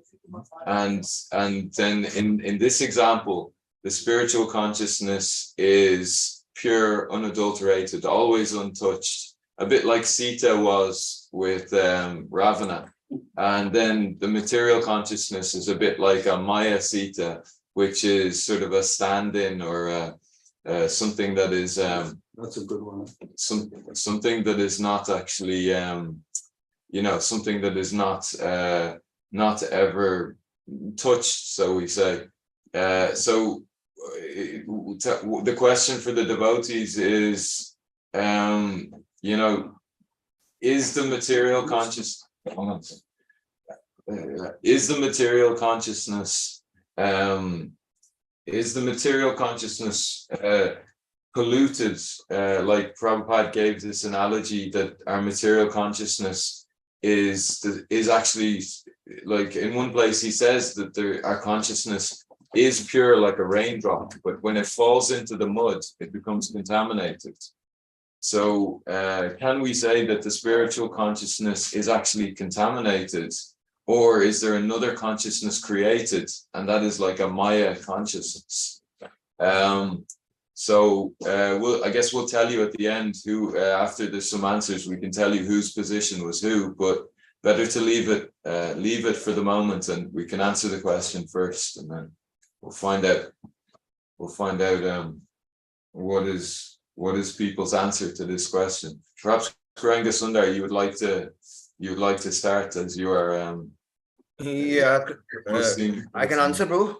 then in this example, the spiritual consciousness is pure, unadulterated, always untouched, a bit like Sita was with Ravana. And then the material consciousness is a bit like a Maya Sita, which is sort of a stand-in or something that is That's a good one. something that is not actually something that is not ever touched, so we say. So the question for the devotees is, is the material conscious? Is the material consciousness polluted? Like Prabhupada gave this analogy that our material consciousness is actually, like in one place he says that our consciousness is pure like a raindrop, but when it falls into the mud, it becomes contaminated. So can we say that the spiritual consciousness is actually contaminated, or is there another consciousness created, and that is like a Maya consciousness? So I guess we'll tell you at the end who, after there's some answers, we can tell you whose position was who, but better to leave it for the moment, and we can answer the question first, and then we'll find out what is people's answer to this question. Perhaps Kuranga Sundar, you would like to start, as you are Yeah, I can answer, bro.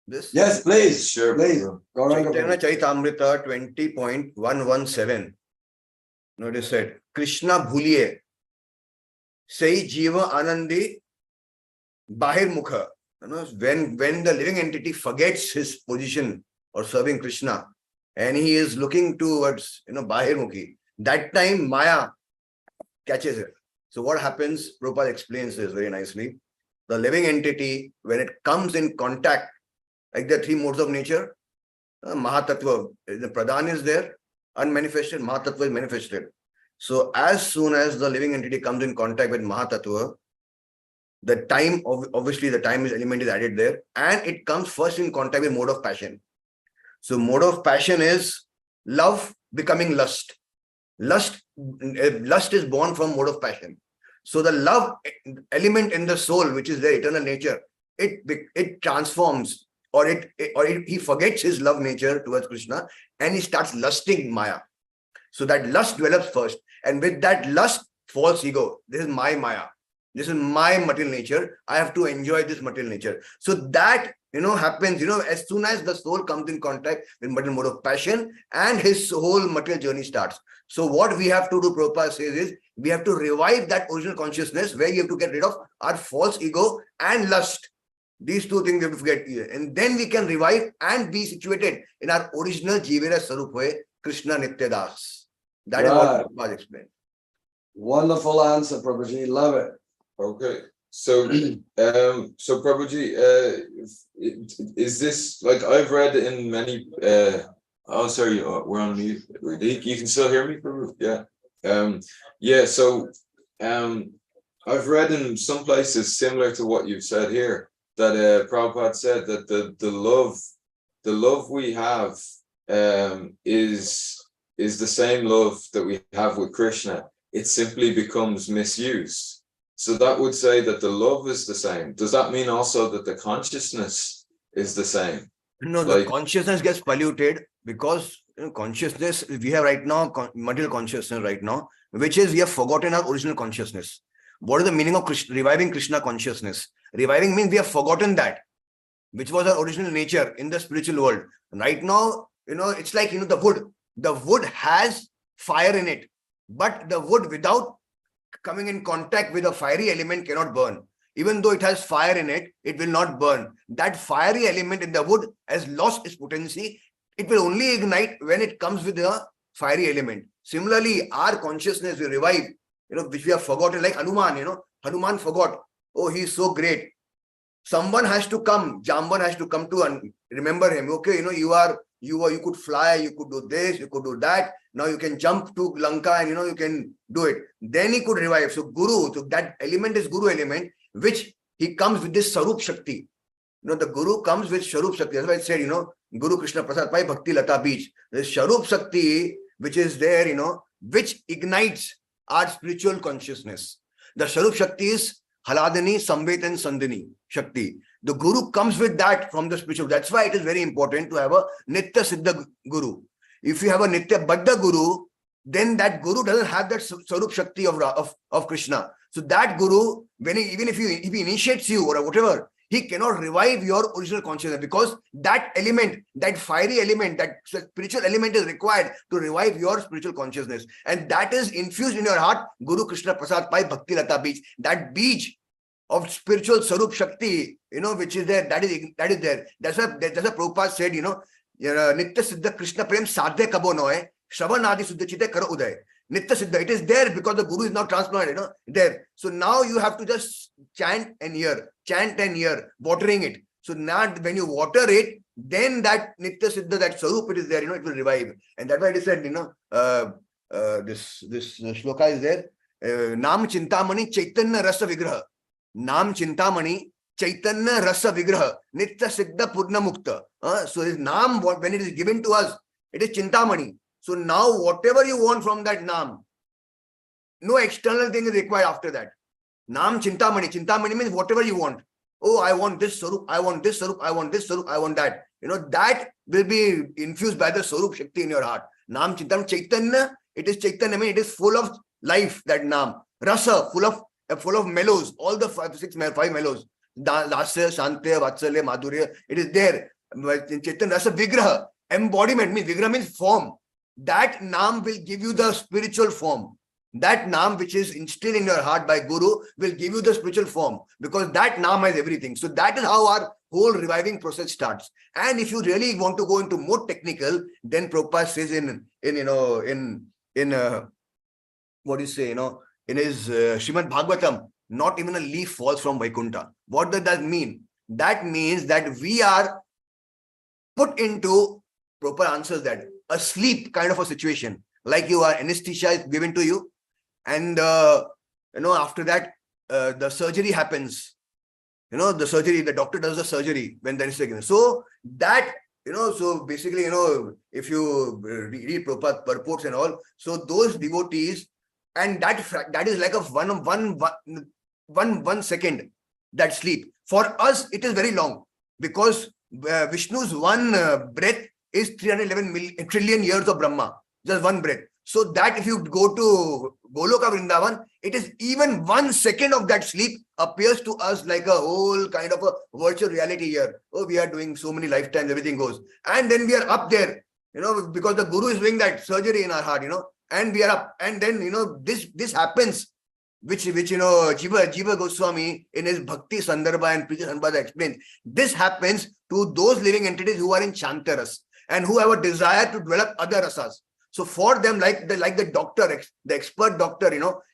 This? Yes, please. Sure, Please. Chaitanya Charitamrita 20.117. Notice it. Krishna bhuliye, sei jiva anandi bahir mukha. When the living entity forgets his position or serving Krishna, and he is looking towards bahir mukhi, that time Maya catches it. So what happens? Prabhupada explains this very nicely. The living entity, when it comes in contact, like the three modes of nature, Mahatattva, the Pradhan is there, unmanifested, Mahatattva is manifested. So as soon as the living entity comes in contact with Mahatattva, the time, obviously the time element is added there, and it comes first in contact with mode of passion. So mode of passion is love becoming lust. Lust is born from mode of passion. So the love element in the soul, which is the eternal nature, it transforms, or he forgets his love nature towards Krishna, and he starts lusting Maya. So that lust develops first, and with that lust, false ego. This is my Maya. This is my material nature. I have to enjoy this material nature. So that happens, as soon as the soul comes in contact with material mode of passion, and his whole material journey starts. So what we have to do, Prabhupada says, is we have to revive that original consciousness, where you have to get rid of our false ego and lust. These two things we have to forget here. And then we can revive and be situated in our original Jivera Saruphoe, Krishna Nityadas. That is what Prabhupada explained. Wonderful answer, Prabhuji. Love it. Okay. So Prabhuji, is this, like, I've read in many, oh, sorry, we're on mute. You can still hear me, Prabhu? Yeah. So I've read in some places similar to what you've said here, that Prabhupada said that the love we have is the same love that we have with Krishna. It simply becomes misused. So that would say that the love is the same. Does that mean also that the consciousness is the same? No, the consciousness gets polluted because consciousness, we have right now, material consciousness right now, which is we have forgotten our original consciousness. What is the meaning of reviving Krishna consciousness? Reviving means we have forgotten that. which was our original nature in the spiritual world. Right now, it's like, the wood. The wood has fire in it, but the wood without coming in contact with a fiery element cannot burn. Even though it has fire in it, it will not burn. That fiery element in the wood has lost its potency. It will only ignite when it comes with a fiery element. Similarly, our consciousness will revive, which we have forgotten, like Hanuman, Hanuman forgot. Oh, he is so great. Someone has to come, Jamban has to come to and remember him. Okay, you could fly, you could do this, you could do that. Now you can jump to Lanka and you can do it. Then he could revive. So Guru, so that element is Guru element, which he comes with this Sarup Shakti. The Guru comes with Sharup Shakti. That's why I said, Guru Krishna Prasad Pai Bhakti Lata Beach. The Sharup Shakti, which is there, which ignites our spiritual consciousness. The Sharup Shakti is Haladini, Samvet and Sandhini Shakti. The Guru comes with that from the spiritual. That's why it is very important to have a Nitya Siddha Guru. If you have a Nitya Baddha Guru, then that Guru doesn't have that Sarup Shakti of Krishna. So that Guru, even if he initiates you or whatever, he cannot revive your original consciousness, because that element, that fiery element, that spiritual element is required to revive your spiritual consciousness. And that is infused in your heart, Guru Krishna Prasad Pai Bhakti Lata Beej. That beej of spiritual Sarup Shakti, which is there, that is there. That's why Prabhupada said, Nitya Siddha Krishna Prem Sadhya Kabo Noy, Shravanadi Suddha Chite Karo Uday. Nitya Siddha, it is there because the Guru is now transplanted, there. So now you have to just chant and hear, watering it. So now when you water it, then that Nitya Siddha, that Sarup, it is there, it will revive. And that's why it is said, this shloka is there. Nam Chintamani Chaitanya Rasa Vigraha. Nam Chintamani Chaitanya Rasa Vigraha. Nitya Siddha Purna Mukta. So this Nam, when it is given to us, it is Chintamani. So now whatever you want from that Nam, no external thing is required after that. Nam Chintamani. Chintamani means whatever you want. Oh, I want this Sarup, I want this Sarup, I want this Sarup, I want that. That will be infused by the Sarup Shakti in your heart. Nam Chintamani. Chaitanya, it is Chaitanya, it is full of life, that Nam. Rasa, full of mellows, all the five mellows. Dasa, Shantya, Vatsalya, Madhurya, it is there. Chaitanya Rasa Vigraha, embodiment means, Vigraha means form. That Nam will give you the spiritual form. That Nam which is instilled in your heart by Guru will give you the spiritual form, because that Nam has everything. So that is how our whole reviving process starts. And if you really want to go into more technical, then Prabhupada says in what do you say, in his Srimad Bhagavatam, not even a leaf falls from Vaikuntha. What does that mean? That means that we are put into, Prabhupada answers that, a sleep kind of a situation, like you are, anesthesia is given to you, and after that the surgery happens. The doctor does the surgery when there is a, so that so basically, if you read Prabhupada purports and all, so those devotees, and that is like a one second, that sleep. For us it is very long, because Vishnu's one breath is 311 trillion years of Brahma, just one breath. So that if you go to Goloka Vrindavan, it is even 1 second of that sleep appears to us like a whole kind of a virtual reality here. Oh, we are doing so many lifetimes, everything goes. And then we are up there, because the Guru is doing that surgery in our heart, and we are up. And then, this happens, which Jiva Goswami in his Bhakti Sandarbha and Preeti Sandarbha explains. This happens to those living entities who are in Shantaras and who have a desire to develop other rasas. So for them, like the doctor, the expert doctor,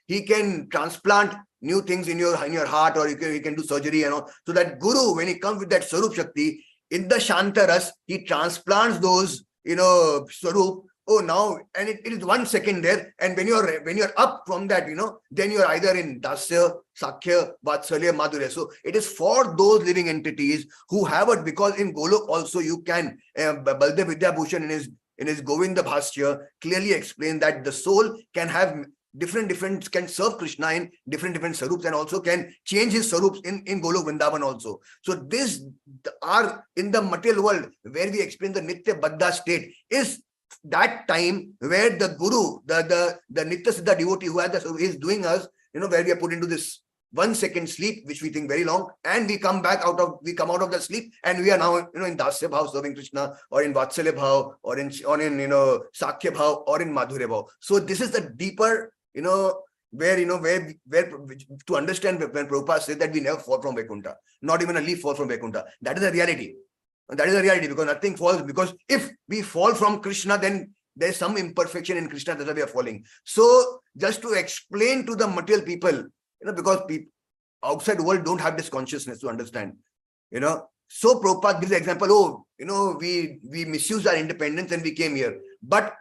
he can transplant new things in your heart, or he can do surgery, So that Guru, when he comes with that Sarup Shakti, in the Shantaras, he transplants those, Sarup. Oh, now, and it is 1 second there. And when you're up from that, then you're either in Dasa, Sakhya, Vatsalya, Madhurya. So it is for those living entities who have it, because in Golok also you can, Baldev Vidyabhushan in his Govinda Bhashya clearly explain that the soul can have different, can serve Krishna in different sarups, and also can change his sarups in Golok Vrindavan also. So this are in the material world where we explain the Nitya Baddha state is that time where the Guru, the Nitya Siddha devotee who is doing us, where we are put into this 1 second sleep, which we think very long, and we come out of the sleep, and we are now, in Dasya Bhav serving Krishna, or in Vatsalya Bhav, or in Sakhya Bhav, or in Madhurya Bhav. So this is the deeper, where to understand when Prabhupada says that we never fall from Vaikuntha, not even a leaf falls from Vaikuntha. That is a reality. That is a reality, because nothing falls. Because if we fall from Krishna, then there's some imperfection in Krishna, that's why we are falling. So just to explain to the material people, because people outside the world don't have this consciousness to understand, So Prabhupada gives the example, we misused our independence and we came here. But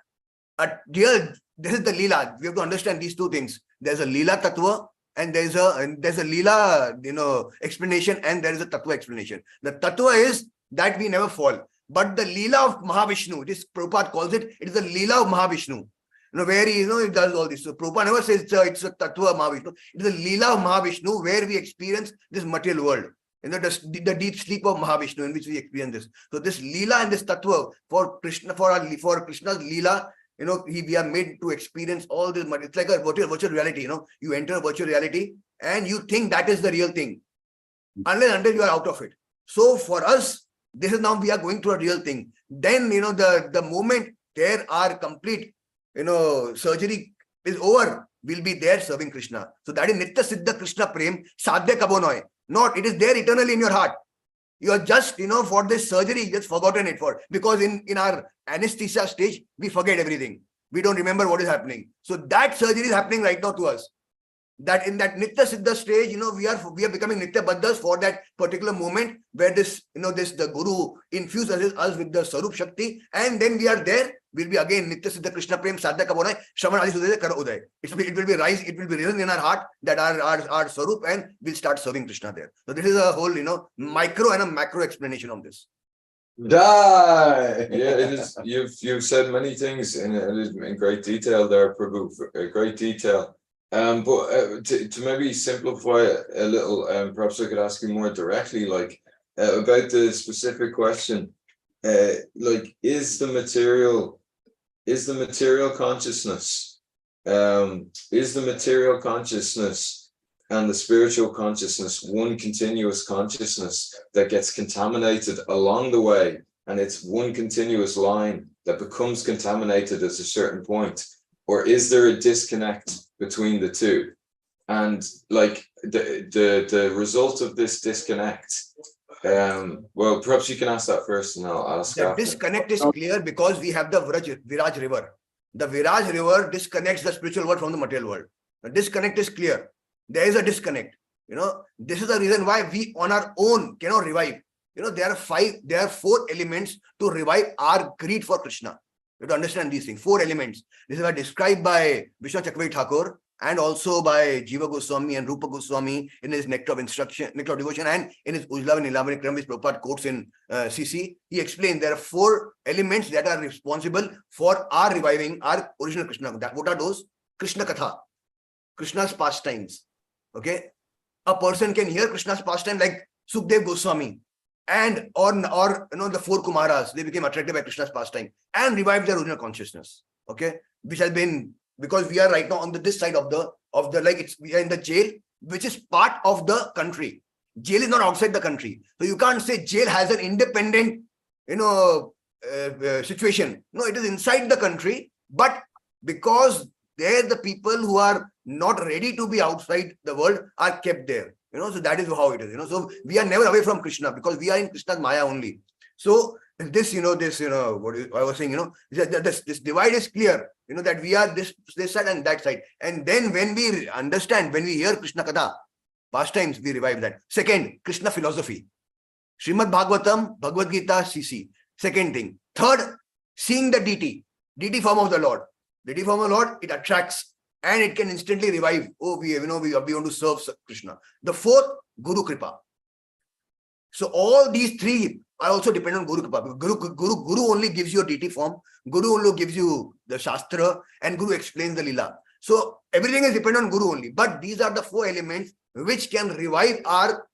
this is the Leela. We have to understand these two things. There's a Leela Tattva, and there's a Leela, explanation, and there is a Tattva explanation. The Tattva is that we never fall. But the Leela of Mahavishnu, this Prabhupada calls it, it is the Leela of Mahavishnu. Where he, it does all this. So Prabhupada never says it's a Tattva of Mahavishnu. It is the Leela of Mahavishnu where we experience this material world. The deep sleep of Mahavishnu in which we experience this. So this Leela and this Tattva for Krishna, for Krishna's Leela, we are made to experience all this. It's like a virtual reality. You enter a virtual reality and you think that is the real thing, until you are out of it. So for us, this is now we are going through a real thing. Then the moment there are complete surgery is over, we'll be there serving Krishna. So that is Nitya Siddha Krishna Prem Sadhya Kabo Noy. Not, it is there eternally in your heart. You are just, for this surgery, you just forgotten it because in our anesthesia stage, we forget everything. We don't remember what is happening. So that surgery is happening right now to us. That in that Nitya Siddha stage, we are becoming Nitya Baddhas for that particular moment where the Guru infuses us with the Sarup Shakti, and then we are there. We'll be again Nitya Siddha Krishna Prem Sadhya Kabonai Shravan Adi Sudaya Kara Uday. It will be risen in our heart that our Sarup, and we'll start serving Krishna there. So this is a whole micro and a macro explanation of this. Yeah, it is. You've said many things in great detail there, Prabhu. Great detail. But to maybe simplify it a little, perhaps I could ask you more directly, about the specific question. Is the material consciousness, and the spiritual consciousness one continuous consciousness that gets contaminated along the way, and it's one continuous line that becomes contaminated at a certain point? Or is there a disconnect between the two? And the result of this disconnect, well, perhaps you can ask that first and I'll ask The after. disconnect is clear because we have the Viraj river. The Viraj river disconnects the spiritual world from the material world. The disconnect is clear. There is a disconnect. This is the reason why we on our own cannot revive. There are 4 elements to revive our greed for Krishna. You have to understand these things. 4 elements. These are described by Vishnu Chakravarti Thakur and also by Jiva Goswami and Rupa Goswami in his Nectar of Devotion, and in his Ujjvala Nilavani Kram, which Prabhupada quotes in CC. He explained there are 4 elements that are responsible for our reviving our original Krishna. What are those? Krishna Katha, Krishna's pastimes. Okay, a person can hear Krishna's pastime like Sukdev Goswami, and or the 4 Kumaras. They became attracted by Krishna's pastime and revived their original consciousness. Okay, which has been, because we are right now on this side of the we are in the jail, which is part of the country. Jail is not outside the country, so you can't say jail has an independent situation. No, it is inside the country, but because there the people who are not ready to be outside the world are kept there. So that is how it is. So we are never away from Krishna because we are in Krishna's Maya only. So this, what I was saying, this divide is clear. That we are this side and that side. And then when we understand, when we hear Krishna Katha, pastimes, we revive that. Second, Krishna philosophy. Srimad Bhagavatam, Bhagavad Gita, CC. Second thing. Third, seeing the deity form of the Lord. Deity form of the Lord, it attracts and it can instantly revive. We want to serve Krishna. The 4th, Guru Kripa. So all these 3 are also dependent on Guru Kripa. Guru only gives you a deity form. Guru only gives you the Shastra, and Guru explains the Leela. So everything is dependent on Guru only. But these are the 4 elements which can revive our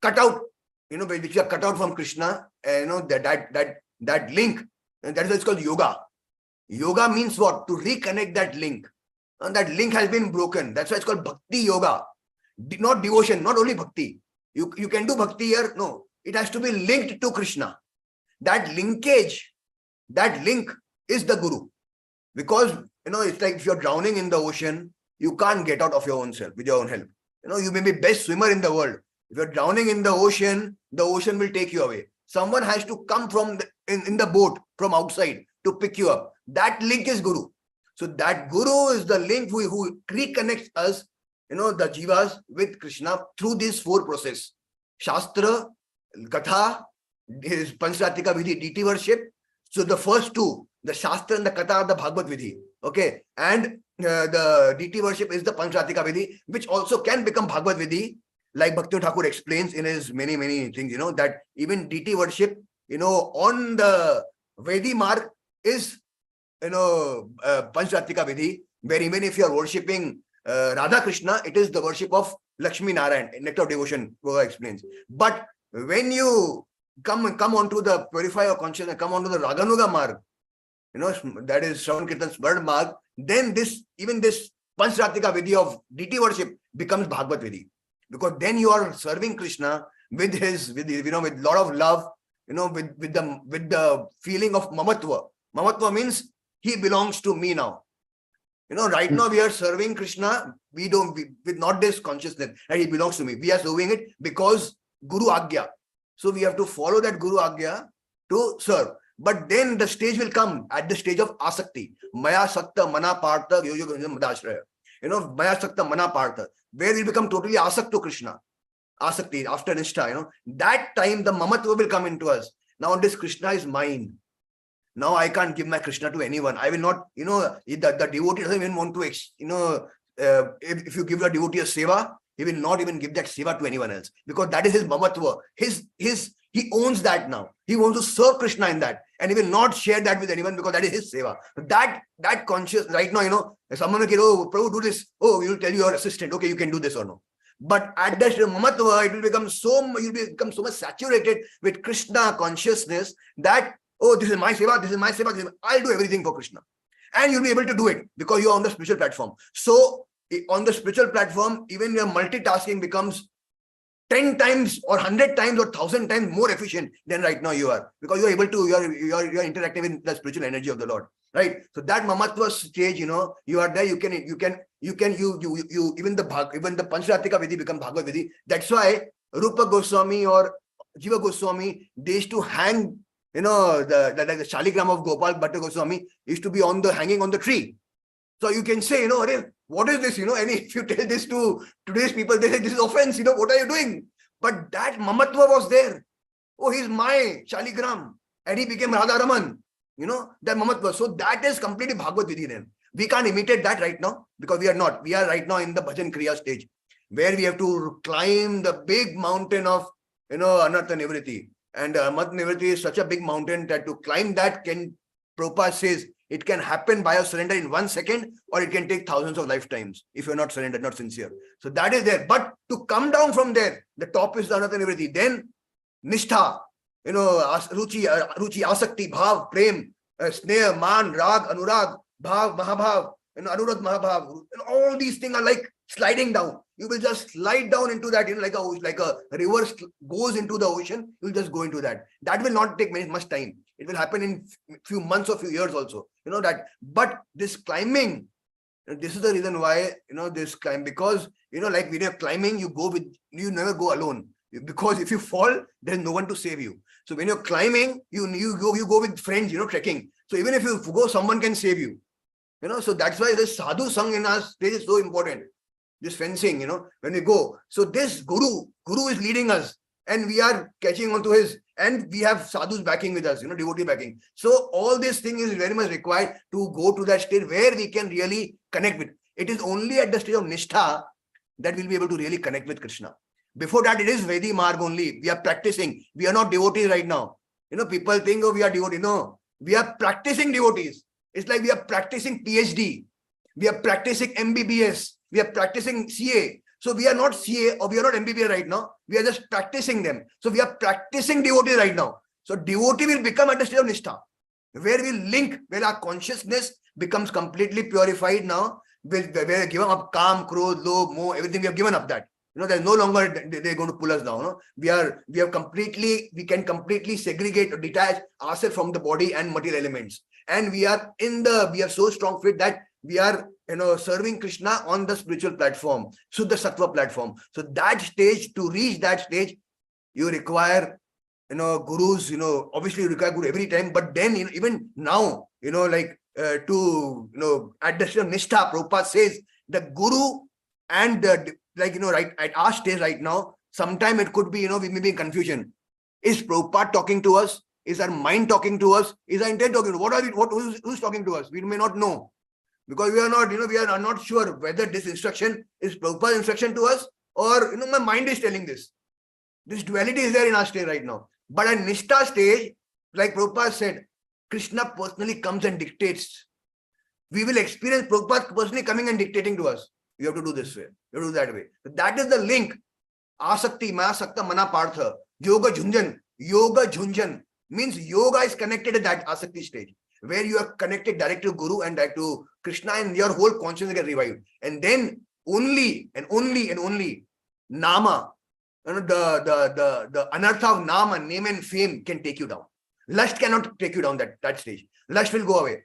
cutout, which are cut out from Krishna. That link, and that is why it's called yoga. Yoga means what? To reconnect that link. And that link has been broken. That's why it's called Bhakti Yoga. Not devotion, not only bhakti. You can do bhakti here. No, it has to be linked to Krishna. That linkage, that link is the Guru. Because, it's like if you're drowning in the ocean, you can't get out of your own self with your own help. You may be best swimmer in the world. If you're drowning in the ocean will take you away. Someone has to come from in the boat from outside to pick you up. That link is Guru. So that Guru is the link who reconnects us, the jivas with Krishna through these four processes. Shastra, Katha, his Panchratika Vidhi, deity worship. So the first two, the Shastra and the Katha are the Bhagavad Vidhi. Okay. And the deity worship is the Panchratika Vidhi, which also can become Bhagavad Vidhi. Like Bhakti Thakur explains in his many things, that even deity worship, on the Vedi mark is, Panchratika Vidhi, where even if you are worshipping Radha Krishna, it is the worship of Lakshmi Narayan, nectar of devotion, Goga explains. But when you come onto the purify your consciousness, come onto the Raganuga marg, that is Shravan Kirtan's word marg, then this Panchratika Vidhi of deity worship becomes Bhagavad Vidhi. Because then you are serving Krishna with lot of love, with the feeling of mamatva. Mamatva means he belongs to me now. Right now we are serving Krishna. With not this consciousness that he belongs to me. We are serving it because Guru Agya. So we have to follow that Guru Agya to serve. But then the stage will come at the stage of asakti. Maya sakta mana partha madashraya. Maya sakta mana partha, where we become totally asakt to Krishna. Asakti, after Nishtha, that time the mamatva will come into us. Now this Krishna is mine. Now I can't give my Krishna to anyone. I will not, the devotee doesn't even want to, if you give a devotee a seva, he will not even give that seva to anyone else. Because that is his mamatva. He owns that now. He wants to serve Krishna in that. And he will not share that with anyone because that is his seva. That conscious, right now, if someone will say, oh, Prabhu, do this. Oh, he will tell your assistant, okay, you can do this or no. But at that mamatva, it will become you'll become so much saturated with Krishna consciousness that, oh, this is my seva, I'll do everything for Krishna. And you'll be able to do it because you're on the spiritual platform. So on the spiritual platform, even your multitasking becomes 10 times or 100 times or 1,000 times more efficient than right now you are, because you're able to, you're interacting with the spiritual energy of the Lord, right? So that mamatva stage, you are there, you even the Panchratika Vidhi become Bhagavad Vidhi. That's why Rupa Goswami or Jiva Goswami, they used to hang, the Shaligram of Gopal Bhatta Goswami used to be hanging on the tree. So you can say, what is this, and if you tell this to today's people, they say, this is offense, what are you doing? But that mamatva was there. Oh, he's my Shaligram. And he became Radha Raman, that mamatva. So that is completely Bhagavad Vidhi then. We can't imitate that right now because we are not. We are right now in the Bhajan Kriya stage where we have to climb the big mountain of, Anartha Nivriti. And Anartha Nivriti is such a big mountain that to climb that, Prabhupada says, it can happen by a surrender in 1 second, or it can take thousands of lifetimes if you're not surrendered, not sincere. So that is there. But to come down from there, the top is the Anartha Nivriti. Then Nishtha, Ruchi, Asakti, Bhav, Prem, Sneha, Man, Rag, Anurag, Bhav, Mahabhav, Anurag, Mahabhav. All these things are like sliding down. You will just slide down into that, like a river goes into the ocean, you will just go into that. That will not take much time. It will happen in few months or few years also. That. But this climbing, this is the reason why, this climb, because, like when you're climbing, you never go alone. Because if you fall, there's no one to save you. So when you're climbing, you go with friends, trekking. So even if you go, someone can save you. So that's why this sadhu sang in our stage is so important. This fencing, when we go. So this Guru is leading us, and we are catching on to his, and we have sadhus backing with us, devotee backing. So all this thing is very much required to go to that state where we can really connect with. It is only at the stage of Nishtha that we'll be able to really connect with Krishna. Before that, it is Vedi Marg only. We are practicing. We are not devotees right now. People think, oh, we are devotees. No, we are practicing devotees. It's like we are practicing PhD. We are practicing MBBS. We are practicing CA. So we are not CA or we are not MBBS right now. We are just practicing them. So we are practicing devotee right now. So devotee will become at the state of Nishtha, where we link, where our consciousness becomes completely purified now. Where we have given up Kam, Krodh, Lobh, Moh, everything we have given up that. there's no longer they're going to pull us down. No? We can completely segregate or detach ourselves from the body and material elements. And we are so strong fit that we are, serving Krishna on the spiritual platform, Suddha Sattva platform. So that stage, to reach that stage, you require, gurus, obviously you require guru every time, but then, even now, at the stage of Nishtha, Prabhupada says the guru and right at our stage right now, sometime it could be, we may be in confusion. Is Prabhupada talking to us? Is our mind talking to us? Is our intent talking to us? Who's talking to us? We may not know. Because we are not, we are not sure whether this instruction is Prabhupada's instruction to us, or, my mind is telling this. This duality is there in our stage right now. But at Nishtha stage, like Prabhupada said, Krishna personally comes and dictates. We will experience Prabhupada personally coming and dictating to us. You have to do this way. You have to do that way. That is the link. Asakti, Maya Sakta, Mana Partha, Yoga Junjan. Yoga Junjan means yoga is connected to that Asakti stage, where you are connected direct to Guru and direct to Krishna, and your whole consciousness gets revived. And then only Nama, the anartha of Nama, name and fame can take you down. Lust cannot take you down that stage. Lust will go away.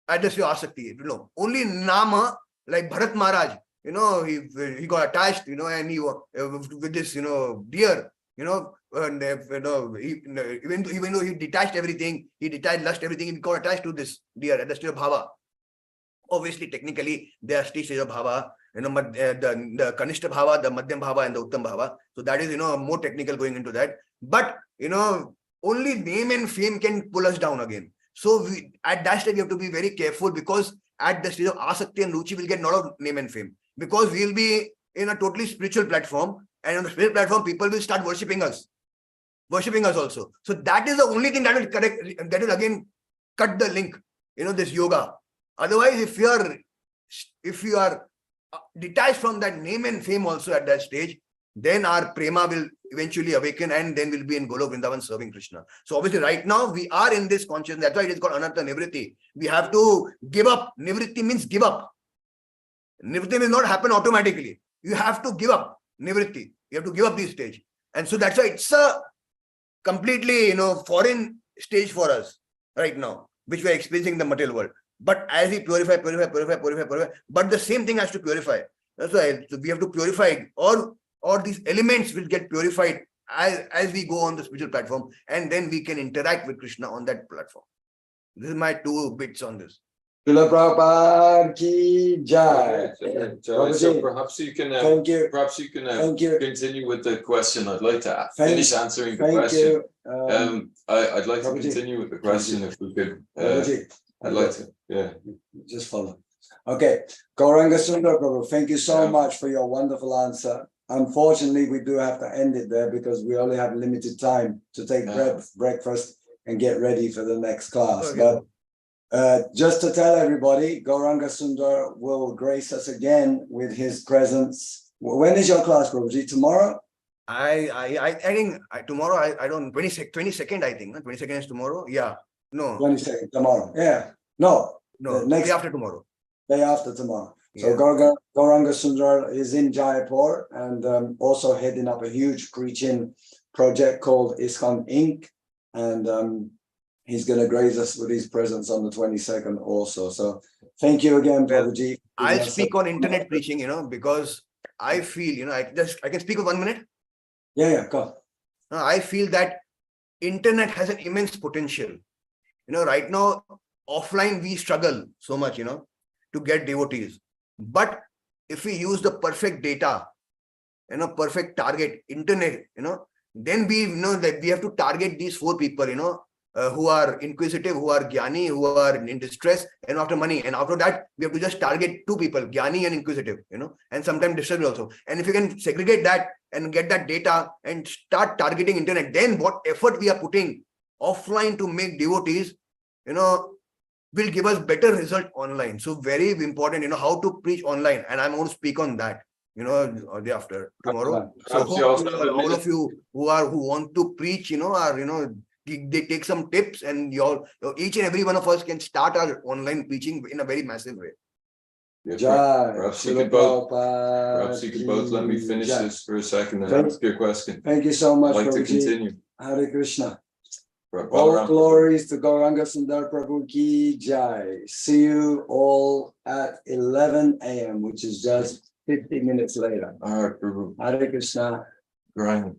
At the stage of Asakti. Only Nama, like Bharat Maharaj, he got attached, and he with this, deer, and even though he detached everything, he detached lust, everything, he got attached to this deer at the stage of Bhava. Obviously, technically, there are stages of Bhava, the Kanishta Bhava, the Madhyam Bhava, and the Uttam Bhava. So that is, more technical going into that. But, only name and fame can pull us down again. So at that stage, we have to be very careful, because at the stage of Asakti and Ruchi, we'll get a lot of name and fame. Because we'll be in a totally spiritual platform, and on the spiritual platform, people will start worshipping us also. So that is the only thing that will correct, that will again cut the link, this yoga. Otherwise, if you are detached from that name and fame also at that stage, then our prema will eventually awaken, and then we'll be in Golok Vrindavan serving Krishna. So obviously right now we are in this consciousness. That's why it is called Anartha Nivritti. We have to give up. Nivritti means give up. Nivritti will not happen automatically. You have to give up Nivritti. You have to give up this stage. And so that's why it's a completely, foreign stage for us right now, which we are experiencing in the material world. But as we purify, but the same thing has to purify. That's why we have to purify, or these elements will get purified as we go on the spiritual platform, and then we can interact with Krishna on that platform. This is my 2 bits on this. Srila Prabhupada ki jai. So perhaps you can Thank you. Perhaps you can Thank you. continue with the question. I'd like to finish answering the question. I'd like to continue with the question if we could. I'd like to, yeah. Just follow. Okay. Gauranga Sundar Prabhu, thank you so much for your wonderful answer. Unfortunately, we do have to end it there, because we only have limited time to take breakfast and get ready for the next class. Okay. But just to tell everybody, Gauranga Sundar will grace us again with his presence. When is your class, Prabhuji? Tomorrow? I think tomorrow, I don't, 22nd, I think. 22nd is tomorrow. Yeah. No. 22nd, tomorrow. Yeah. No. Day after tomorrow. Day after tomorrow. Yeah. So Gauranga Sundar is in Jaipur, and also heading up a huge preaching project called ISKCON Inc. And he's going to grace us with his presence on the 22nd also. So thank you again, Prabhuji. I'll speak on internet preaching, because I feel, I can speak for 1 minute. Yeah, go. I feel that internet has an immense potential. Right now, offline, we struggle so much, to get devotees. But if we use the perfect data, perfect target, internet, then we know that we have to target these 4 people, who are inquisitive, who are Jnani, who are in distress, and after money. And after that, we have to just target 2 people, Jnani and inquisitive, and sometimes distress also. And if you can segregate that and get that data and start targeting internet, then what effort we are putting offline to make devotees, will give us better result online. So very important, how to preach online. And I'm going to speak on that, day after tomorrow. So all of you who want to preach, are, they take some tips, and each and every one of us can start our online preaching in a very massive way. Yeah, Jai. perhaps you Srila could both- Prabhupada perhaps you could both let me ki finish jai. this for a second and Thank- ask your question. Thank you so much, I'd like to Prabhuji. continue. Hare Krishna. All Balaram, glories to Gauranga Sundar Prabhu ki jai. See you all at 11 a.m., which is just 50 minutes later. all right, Prabhu. Hare Krishna. Grind.